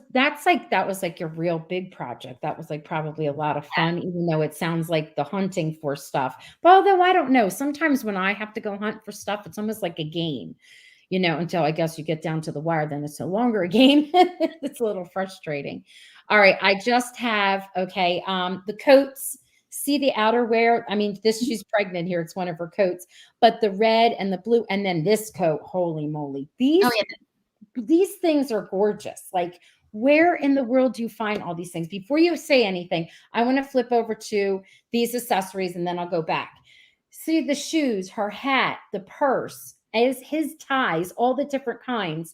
like your real big project. That was like probably a lot of fun, even though it sounds like the hunting for stuff. But although I don't know, sometimes when I have to go hunt for stuff, it's almost like a game, until I guess you get down to the wire, then it's no longer a game. It's a little frustrating. All right, I just have the coats. See the outerwear? I mean, she's pregnant here. It's one of her coats, but the red and the blue, and then this coat. Holy moly! These things are gorgeous. Like, where in the world do you find all these things? Before you say anything, I want to flip over to these accessories and then I'll go back. See the shoes, her hat, the purse, his ties, all the different kinds.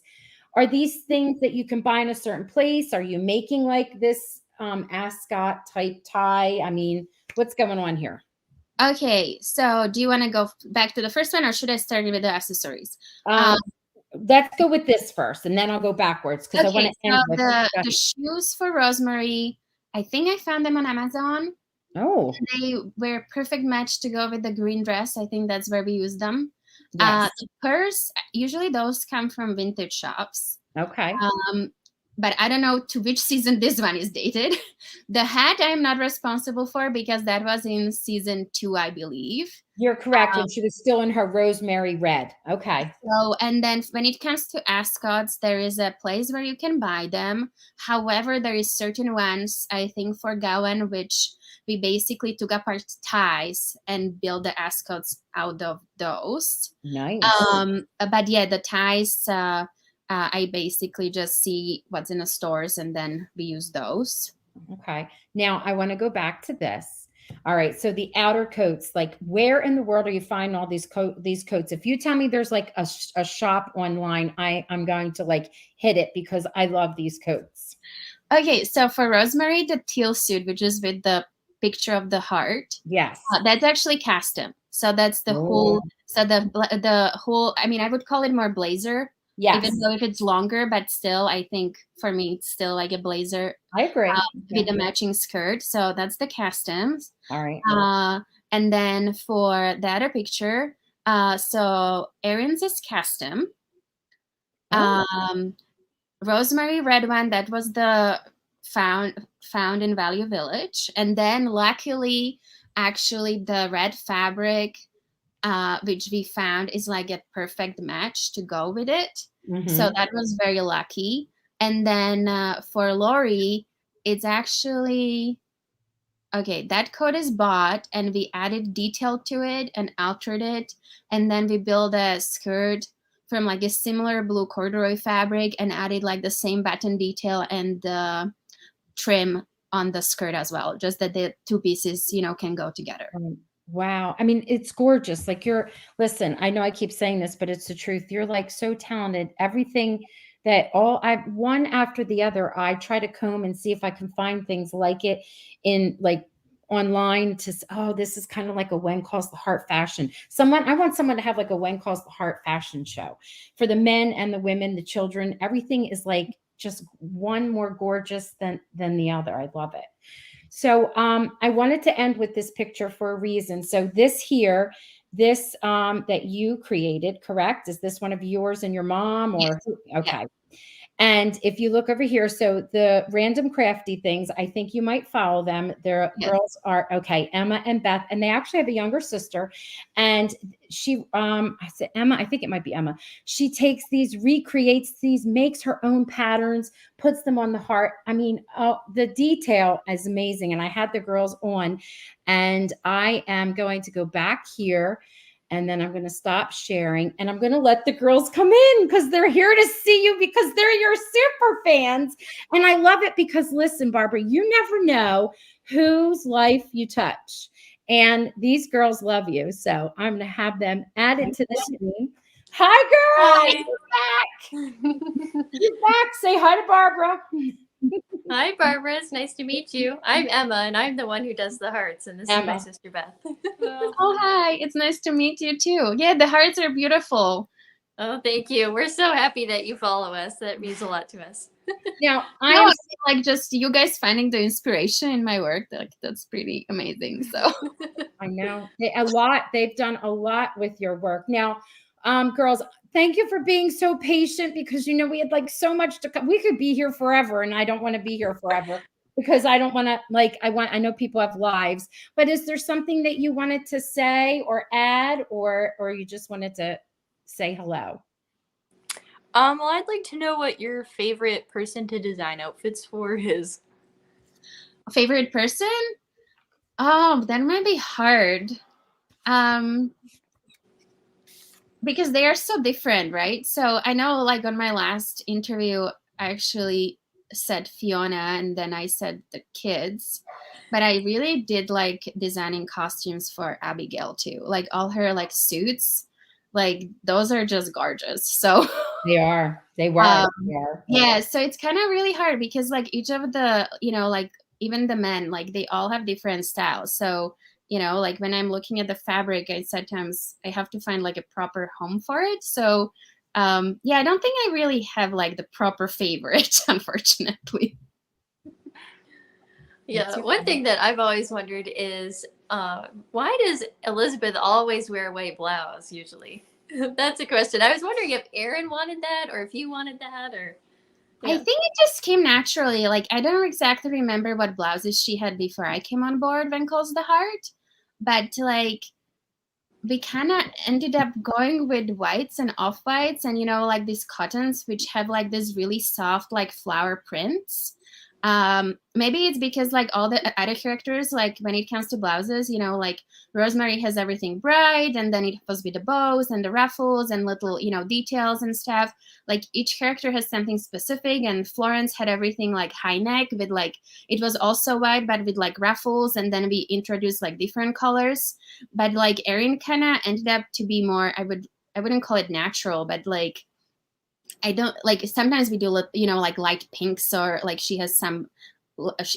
Are these things that you can buy in a certain place? Are you making like this ascot type tie? I mean, what's going on here?
Okay, so do you want to go back to the first one or should I start with the accessories?
Let's go with this first, and then I'll go backwards because I want to end with
the shoes for Rosemary. I think I found them on Amazon.
Oh,
they were perfect match to go with the green dress. I think that's where we use them.
yes.
The purse, usually those come from vintage shops.
Okay.
But I don't know to which season this one is dated. The hat I'm not responsible for because that was in season 2, I believe.
You're correct. And she was still in her rosemary red. Okay.
So, and then when it comes to ascots, there is a place where you can buy them. However, there is certain ones, I think for Gowan, which we basically took apart ties and built the ascots out of those.
Nice.
But yeah, the ties, I basically just see what's in the stores and then we use those.
Okay. Now I want to go back to this. All right. So the outer coats, like where in the world are you finding all these coats? If you tell me there's like a shop online, I'm going to like hit it because I love these coats.
Okay. So for Rosemary, the teal suit, which is with the picture of the heart.
Yes.
That's actually custom. So that's the whole, so the whole, I mean, I would call it more blazer.
Yes.
Even though if it's longer, but still, I think for me, it's still like a blazer.
I agree.
With a matching skirt. So that's the customs.
All right.
And then for the other picture, so Erin's is custom. Rosemary red one, that was the found in Value Village. And then luckily, actually the red fabric which we found is like a perfect match to go with it. Mm-hmm. So that was very lucky. And then for Lori, it's actually, okay, that coat is bought and we added detail to it and altered it. And then we built a skirt from like a similar blue corduroy fabric and added like the same button detail and the trim on the skirt as well. Just that the two pieces, can go together.
Wow. I mean, it's gorgeous. Like listen, I know I keep saying this, but it's the truth. You're like so talented. Everything that one after the other, I try to comb and see if I can find things like it in like online this is kind of like a When Calls the Heart fashion. I want someone to have like a When Calls the Heart fashion show for the men and the women, the children. Everything is like just one more gorgeous than the other. I love it. So I wanted to end with this picture for a reason. So this here, that you created, correct? Is this one of yours and your mom? Or
yes.
Okay. Yeah. And if you look over here, so the random crafty things, I think you might follow them. Their girls are Emma and Beth, and they actually have a younger sister. And she, I said Emma, I think it might be Emma. She takes these, recreates these, makes her own patterns, puts them on the heart. I mean, the detail is amazing. And I had the girls on, and I am going to go back here. And then I'm going to stop sharing and I'm going to let the girls come in because they're here to see you because they're your super fans. And I love it because, listen, Barbara, you never know whose life you touch. And these girls love you. So I'm going to have them added to the screen. Hi, girls. Hi. You're back. You're back. Say hi to Barbara.
Hi, Barbara. It's nice to meet you. I'm Emma, and I'm the one who does the hearts, and this is my sister, Beth.
Oh, hi. It's nice to meet you, too. Yeah, the hearts are beautiful.
Oh, thank you. We're so happy that you follow us. That means a lot to us.
Now,
No, I mean, like just you guys finding the inspiration in my work, like that's pretty amazing. So
I know they've done a lot with your work. Now, girls, thank you for being so patient because we had like so much to we could be here forever, and I don't want to be here forever because I don't want to I know people have lives, but is there something that you wanted to say or add, or you just wanted to say hello?
Well, I'd like to know what your favorite person to design outfits for is.
favorite person? Oh, that might be hard. Because they are so different, right? So I know like on my last interview, I actually said Fiona and then I said the kids, but I really did like designing costumes for Abigail too. Like all her like suits, like those are just gorgeous. So
They are. They were. They are.
yeah, so it's kind of really hard because like each of the, like even the men, like they all have different styles. So, like when I'm looking at the fabric, I sometimes I have to find like a proper home for it. So, yeah, I don't think I really have like the proper favorite, unfortunately.
Yeah, one thing that I've always wondered is why does Elizabeth always wear a white blouse usually? That's a question. I was wondering if Erin wanted that or if you wanted that or
I think it just came naturally. Like I don't exactly remember what blouses she had before I came on board when Calls the Heart, but like we kind of ended up going with whites and off-whites and like these cottons which have like this really soft like flower prints. Maybe it's because like all the other characters, like when it comes to blouses, like Rosemary has everything bright and then it was with the bows and the ruffles and little details and stuff. Like each character has something specific, and Florence had everything like high neck with like it was also white but with like ruffles, and then we introduced like different colors. But like Erin kind of ended up to be more, I wouldn't call it natural, but like I don't like sometimes we do like light pinks, or like she has some,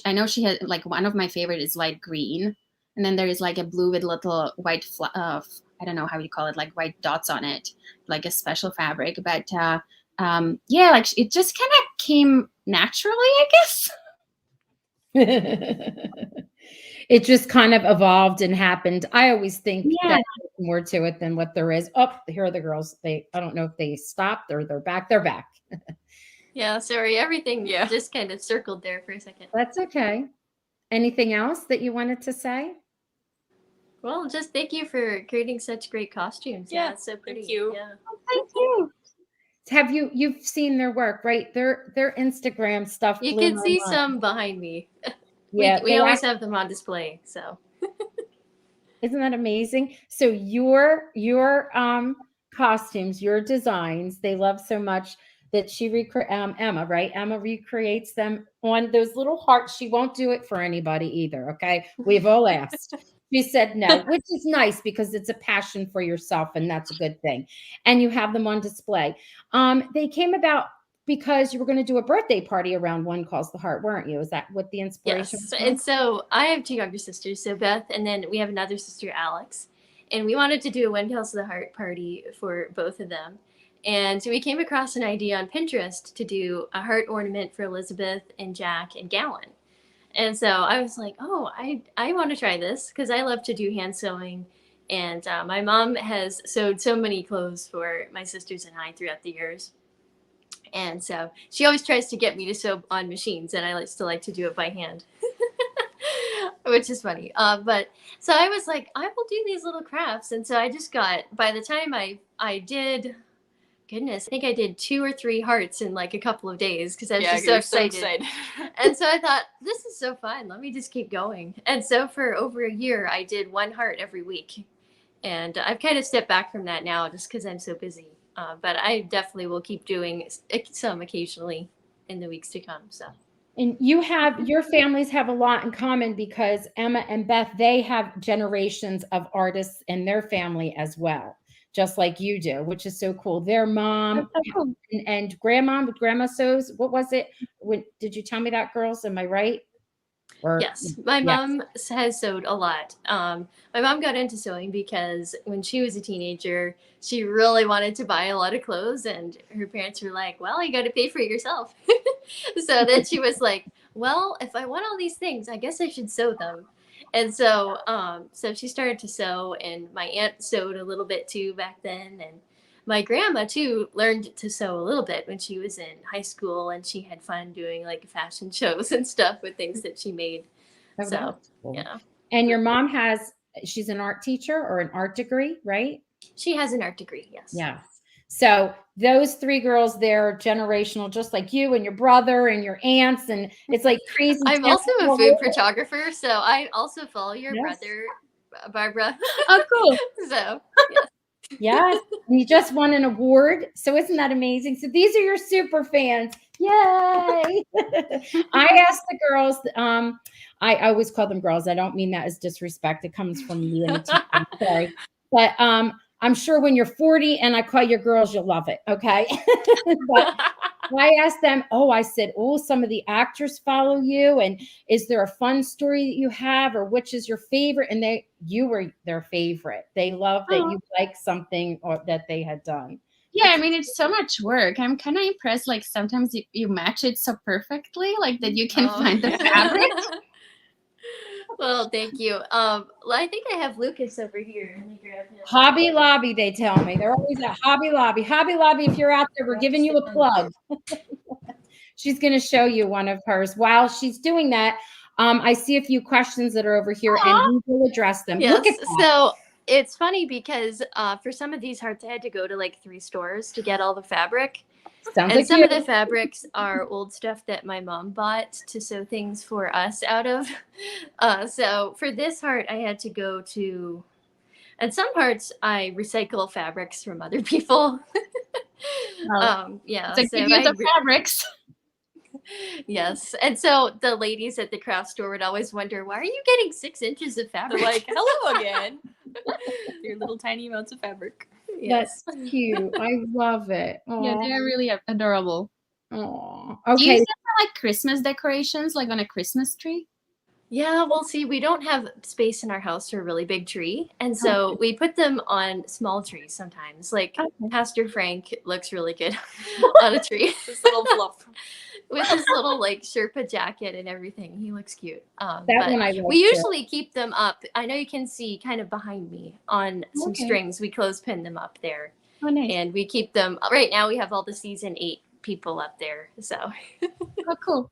I know she has like one of my favorite is light green, and then there is like a blue with little white I don't know how you call it, like white dots on it, like a special fabric. But yeah, like it just kind of came naturally, I guess.
It just kind of evolved and happened. I always think
Yeah.
that there's more to it than what there is. Oh, here are the girls. I don't know if they stopped or they're back. They're back.
Yeah, sorry, everything just kind of circled there for a second.
That's okay. Anything else that you wanted to say?
Well, just thank you for creating such great costumes. Yeah, it's so pretty.
Thank you.
Yeah.
Oh, thank you.
You've seen their work, right? Their Instagram stuff.
You
blew
can
my
see
mind.
some behind me.
Yeah,
we always have them on display. So
isn't that amazing? So your costumes, your designs, they love so much that she Emma, right? Emma recreates them on those little hearts. She won't do it for anybody either. Okay, we've all asked. She said no, which is nice because it's a passion for yourself, and that's a good thing. And you have them on display. They came about because you were going to do a birthday party around One Calls the Heart, weren't you? Is that what the inspiration was?
yes, and so I have two younger sisters, so Beth, and then we have another sister, Alex, and we wanted to do a One Calls to the Heart party for both of them. And so we came across an idea on Pinterest to do a heart ornament for Elizabeth and Jack and Gallon. And so I was like, oh, I want to try this because I love to do hand sewing. And my mom has sewed so many clothes for my sisters and I throughout the years. And so she always tries to get me to sew on machines, and I still like to do it by hand, which is funny. But so I was like, I will do these little crafts. And so I just got, by the time I did, goodness, I think I did 2 or 3 hearts in like a couple of days because I was just so excited. And so I thought, this is so fun. Let me just keep going. And so for over a year, I did 1 heart every week. And I've kind of stepped back from that now just because I'm so busy. But I definitely will keep doing some occasionally in the weeks to come. So.
And your families have a lot in common because Emma and Beth, they have generations of artists in their family as well, just like you do, which is so cool. Their mom and grandma sews. What was it? Did you tell me that, girls? Am I right? Or
Yes, my mom has sewed a lot. My mom got into sewing because when she was a teenager, she really wanted to buy a lot of clothes, and her parents were like, "Well, you got to pay for it yourself." So then she was like, "Well, if I want all these things, I guess I should sew them." And so, so she started to sew, and my aunt sewed a little bit too back then, and my grandma too learned to sew a little bit when she was in high school, and she had fun doing like fashion shows and stuff with things that she made.
Oh,
So
that's cool.
yeah,
And your mom she's an art teacher or an art degree, right?
she has an art degree. Yes.
Yes. So those three girls, they're generational, just like you and your brother and your aunts, and it's like crazy.
I'm also a food photographer, so I also follow your
Yes.
brother, Barbara.
Oh, cool.
So yes.
Yes, and you just won an award. So isn't that amazing? So these are your super fans. Yay! I asked the girls, I always call them girls. I don't mean that as disrespect. It comes from me and the team. I'm sorry. But I'm sure when you're 40 and I call you girls, you'll love it. Okay. But I asked them, I said, some of the actors follow you. And is there a fun story that you have, or which is your favorite? And you were their favorite. They love that you like something or that they had done.
Yeah, I mean, it's so much work. I'm kind of impressed. Like sometimes you match it so perfectly, like that you can find the fabric.
Well, thank you. Well, I think I have Lucas over here. Let me grab him.
Hobby Lobby, they tell me. They're always at Hobby Lobby. Hobby Lobby, if you're out there, we're giving you a plug. She's going to show you one of hers. While she's doing that, I see a few questions that are over here, and we will address them.
Yes.
Look at that.
So it's funny because for some of these hearts, I had to go to like 3 stores to get all the fabric.
Sounds
And
like
some
you.
of the fabrics are old stuff that my mom bought to sew things for us out of. So for this heart, I had to go to, and some parts I recycle fabrics from other people. Yeah.
So give you the fabrics.
Yes. And so the ladies at the craft store would always wonder, why are you getting 6 inches of fabric?
They're like, hello again. Your little tiny amounts of fabric.
Yes.
That's cute. I love it.
Yeah, they're really adorable.
Oh,
Do you
okay.
use them for like Christmas decorations, like on a Christmas tree?
Yeah, well, see, we don't have space in our house for a really big tree. And so we put them on small trees sometimes. Like Pastor Frank looks really good on a tree.
This little fluff.
With his little like Sherpa jacket and everything. He looks cute.
That
But
one I like
we
too.
usually keep them up. I know you can see kind of behind me on some strings. We clothespin them up there.
Oh, nice.
And we keep them. Right now we have all the season 8 people up there. So.
Oh, cool.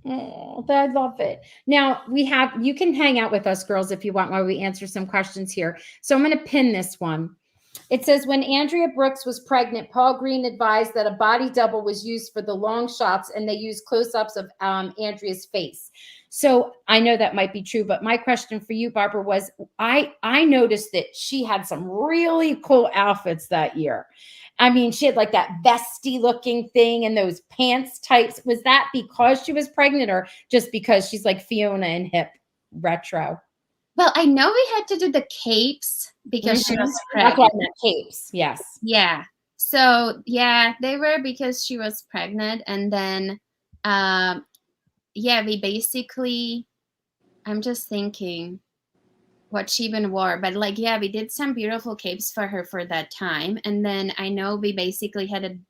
Oh, I love it. Now you can hang out with us girls if you want while we answer some questions here. So I'm going to pin this one. It says, when Andrea Brooks was pregnant, Paul Green advised that a body double was used for the long shots, and they used close-ups of Andrea's face. So I know that might be true, but my question for you, Barbara, was I noticed that she had some really cool outfits that year. I mean, she had like that vesty looking thing and those pants types. Was that because she was pregnant, or just because she's like Fiona and hip retro?
Well, I know we had to do the capes because she was
That's
pregnant.
why I meant capes. Yes.
Yeah. So yeah, they were because she was pregnant, and then we basically, I'm just thinking what she even wore, but like we did some beautiful capes for her for that time. And then I know we basically had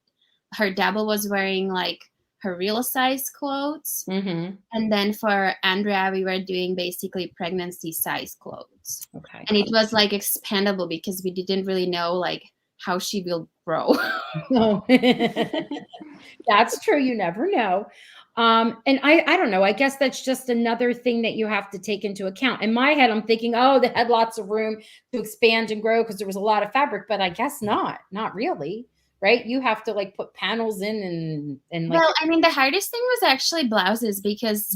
her double was wearing like her real size clothes.
Mm-hmm.
And then for Andrea, we were doing basically pregnancy size clothes.
Okay.
And it was like expandable because we didn't really know like how she will grow.
No. That's true. You never know. And I don't know. I guess that's just another thing that you have to take into account. In my head, I'm thinking, they had lots of room to expand and grow because there was a lot of fabric, but I guess not really. Right? You have to like put panels in and like.
Well, I mean, the hardest thing was actually blouses because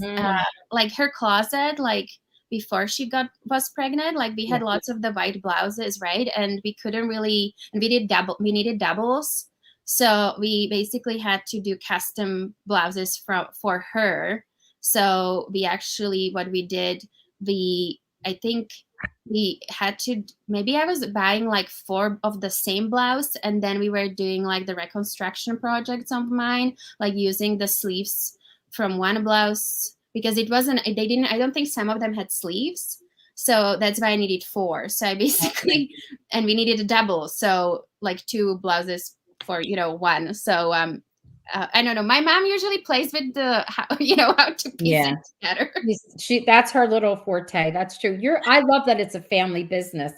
like her closet, like before she was pregnant, like we had lots of the white blouses, right? And we couldn't really, and we needed doubles. So we basically had to do custom blouses for her. So we actually, what we did, I think we had to, maybe I was buying like 4 of the same blouse, and then we were doing like the reconstruction projects of mine, like using the sleeves from one blouse because it wasn't, they didn't, I don't think some of them had sleeves. So that's why I needed 4. So I basically, and we needed a double. So like 2 blouses for, 1. So I don't know. My mom usually plays with how to piece it together.
That's her little forte. That's true. I love that it's a family business.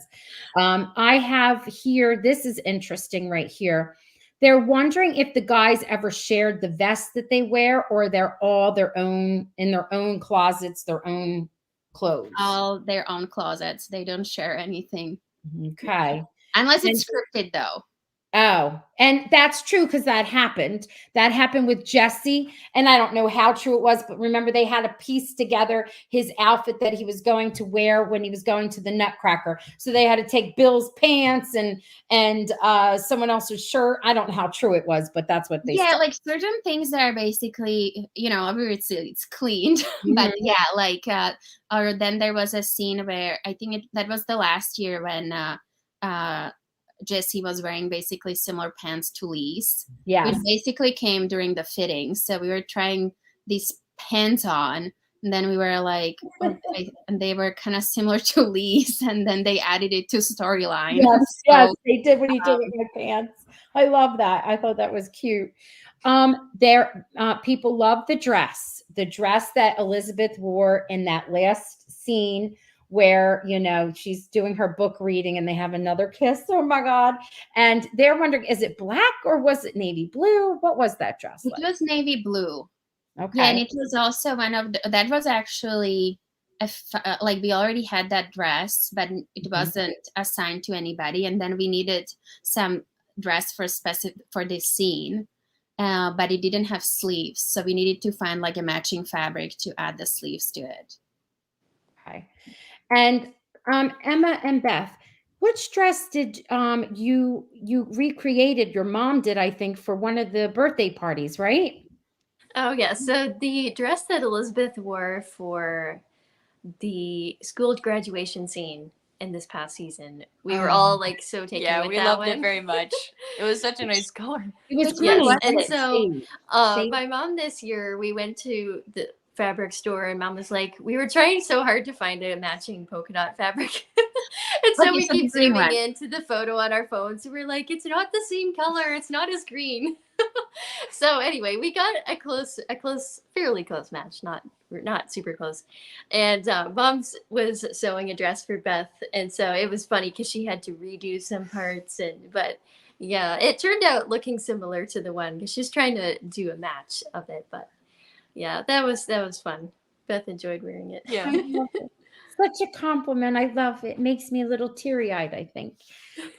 I have here, this is interesting right here. They're wondering if the guys ever shared the vest that they wear, or they're all in their own closets, their own clothes.
All their own closets. They don't share anything.
Okay.
Unless it's scripted, though.
Oh, and that's true, because that happened. That happened with Jesse, and I don't know how true it was, but remember they had to piece together his outfit that he was going to wear when he was going to the Nutcracker. So they had to take Bill's pants and someone else's shirt. I don't know how true it was, but that's what they said.
Like certain things that are basically, it's cleaned, but yeah, like or then there was a scene where I think that was the last year when Jesse was wearing basically similar pants to Lee's.
Yeah,
which basically came during the fitting. So we were trying these pants on, and then we were like, and they were kind of similar to Lee's, and then they added it to storyline.
Yes, they did what he did with my pants. I love that. I thought that was cute. People love the dress that Elizabeth wore in that last scene, where she's doing her book reading and they have another kiss. Oh my God. And they're wondering, is it black or was it navy blue? What was that dress like?
It was navy blue.
Okay.
Yeah, and it was also that was actually like we already had that dress, but it wasn't assigned to anybody, and then we needed some dress for this scene, but it didn't have sleeves, so we needed to find like a matching fabric to add the sleeves to it.
Okay. And Emma and Beth, which dress did you recreated? Your mom did, I think, for one of the birthday parties, right?
Oh yeah, so the dress that Elizabeth wore for the school graduation scene in this past season, we were all like so taken with that one.
Yeah, we loved it very much. It was such a nice color.
It was
Yes,
green.
and so my mom this year, we went to the fabric store and mom was like, we were trying so hard to find a matching polka dot fabric. And so we keep zooming into the photo on our phones. So we're like, it's not the same color. It's not as green. So anyway, we got a fairly close match, not super close. And Mom's was sewing a dress for Beth, and so it was funny because she had to redo some parts, but yeah, it turned out looking similar to the one because she's trying to do a match of it. But yeah, that was fun. Beth enjoyed wearing it.
Yeah.
Such a compliment. I love it. It makes me a little teary-eyed, I think.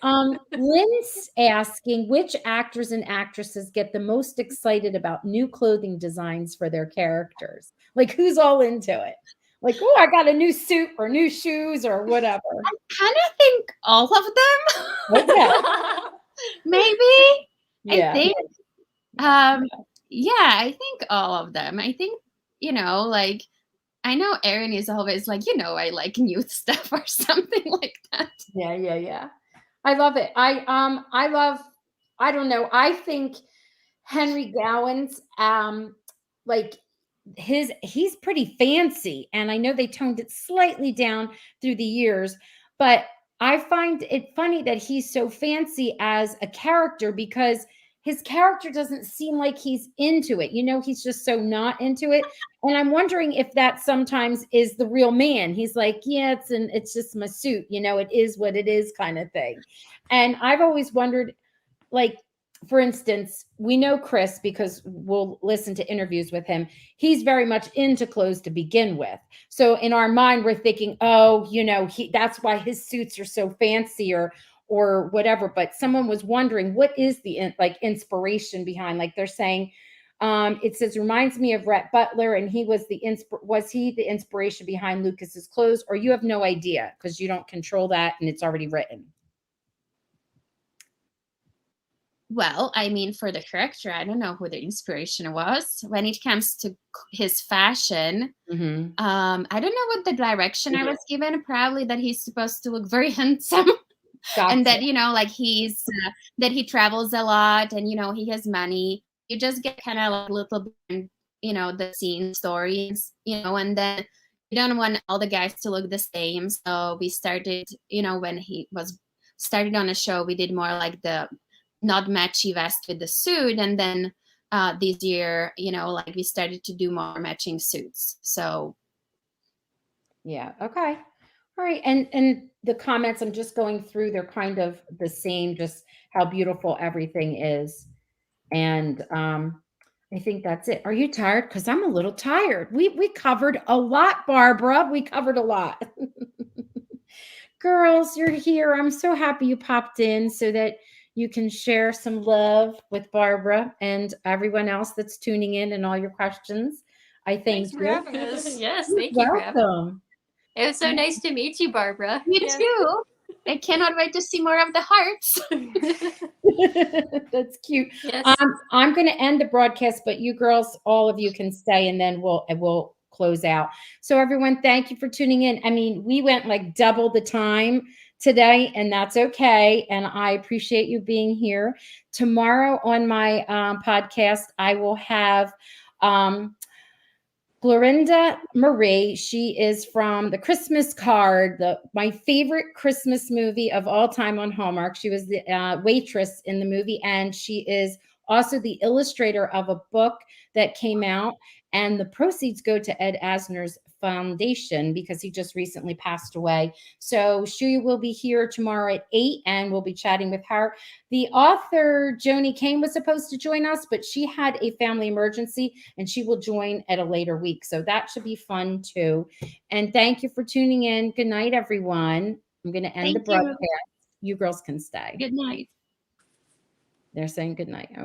Lynn's asking, which actors and actresses get the most excited about new clothing designs for their characters? Like, who's all into it? Like, oh, I got a new suit or new shoes or whatever.
I kind of think all of them.
Okay.
Maybe.
Yeah.
I think. Yeah, I think all of them. I think, like, I know Erin is always like, I like new stuff or something like that.
Yeah. I love it. I don't know. I think Henry Gowan's, like he's pretty fancy, and I know they toned it slightly down through the years, but I find it funny that he's so fancy as a character, because his character doesn't seem like he's into it. He's just so not into it. And I'm wondering if that sometimes is the real man. He's like, yeah, it's just my suit. It is what it is, kind of thing. And I've always wondered, like, for instance, we know Chris because we'll listen to interviews with him. He's very much into clothes to begin with. So in our mind, we're thinking, oh, that's why his suits are so fancy or whatever. But someone was wondering, what is the inspiration behind? Like, they're saying, it says, reminds me of Rhett Butler, and he was he the inspiration behind Lucas's clothes, or you have no idea because you don't control that and it's already written?
Well, I mean, for the character, I don't know who the inspiration was. When it comes to his fashion, I don't know what the direction I was given. Probably that he's supposed to look very handsome. Gotcha. And that, like he's, that he travels a lot and, he has money. You just get kind of like a little bit, the scene stories, and then we don't want all the guys to look the same. So we started, when he was started on a show, we did more like the not matchy vest with the suit. And then this year, like we started to do more matching suits. So
Yeah. Okay. All right. And the comments I'm just going through, they're kind of the same, just how beautiful everything is. And I think that's it. Are you tired? Because I'm a little tired. We covered a lot, Barbara. We covered a lot. Girls, you're here. I'm so happy you popped in so that you can share some love with Barbara and everyone else that's tuning in and all your questions. I thank
Thanks for
you.
having us.
Yes,
You're
thank you for having me.
welcome.
It was so nice to meet you, Barbara.
you
Yeah.
too. I cannot wait to see more of the hearts.
That's cute.
Yes.
I'm going to end the broadcast, but you girls, all of you can stay, and then we'll close out. So everyone, thank you for tuning in. I mean, we went like double the time today, and that's okay. And I appreciate you being here. Tomorrow on my podcast, I will have Glorinda Marie. She is from The Christmas Card, my favorite Christmas movie of all time on Hallmark. She was the waitress in the movie, and she is also the illustrator of a book that came out, and the proceeds go to Ed Asner's foundation because he just recently passed away. So she will be here tomorrow at 8, and we'll be chatting with her. The author, Joni Kane, was supposed to join us, but she had a family emergency, and she will join at a later week. So that should be fun too. And thank you for tuning in. Good night, everyone. I'm going to end the
Thank you.
broadcast. You girls can stay.
Good night.
They're saying good night. Okay.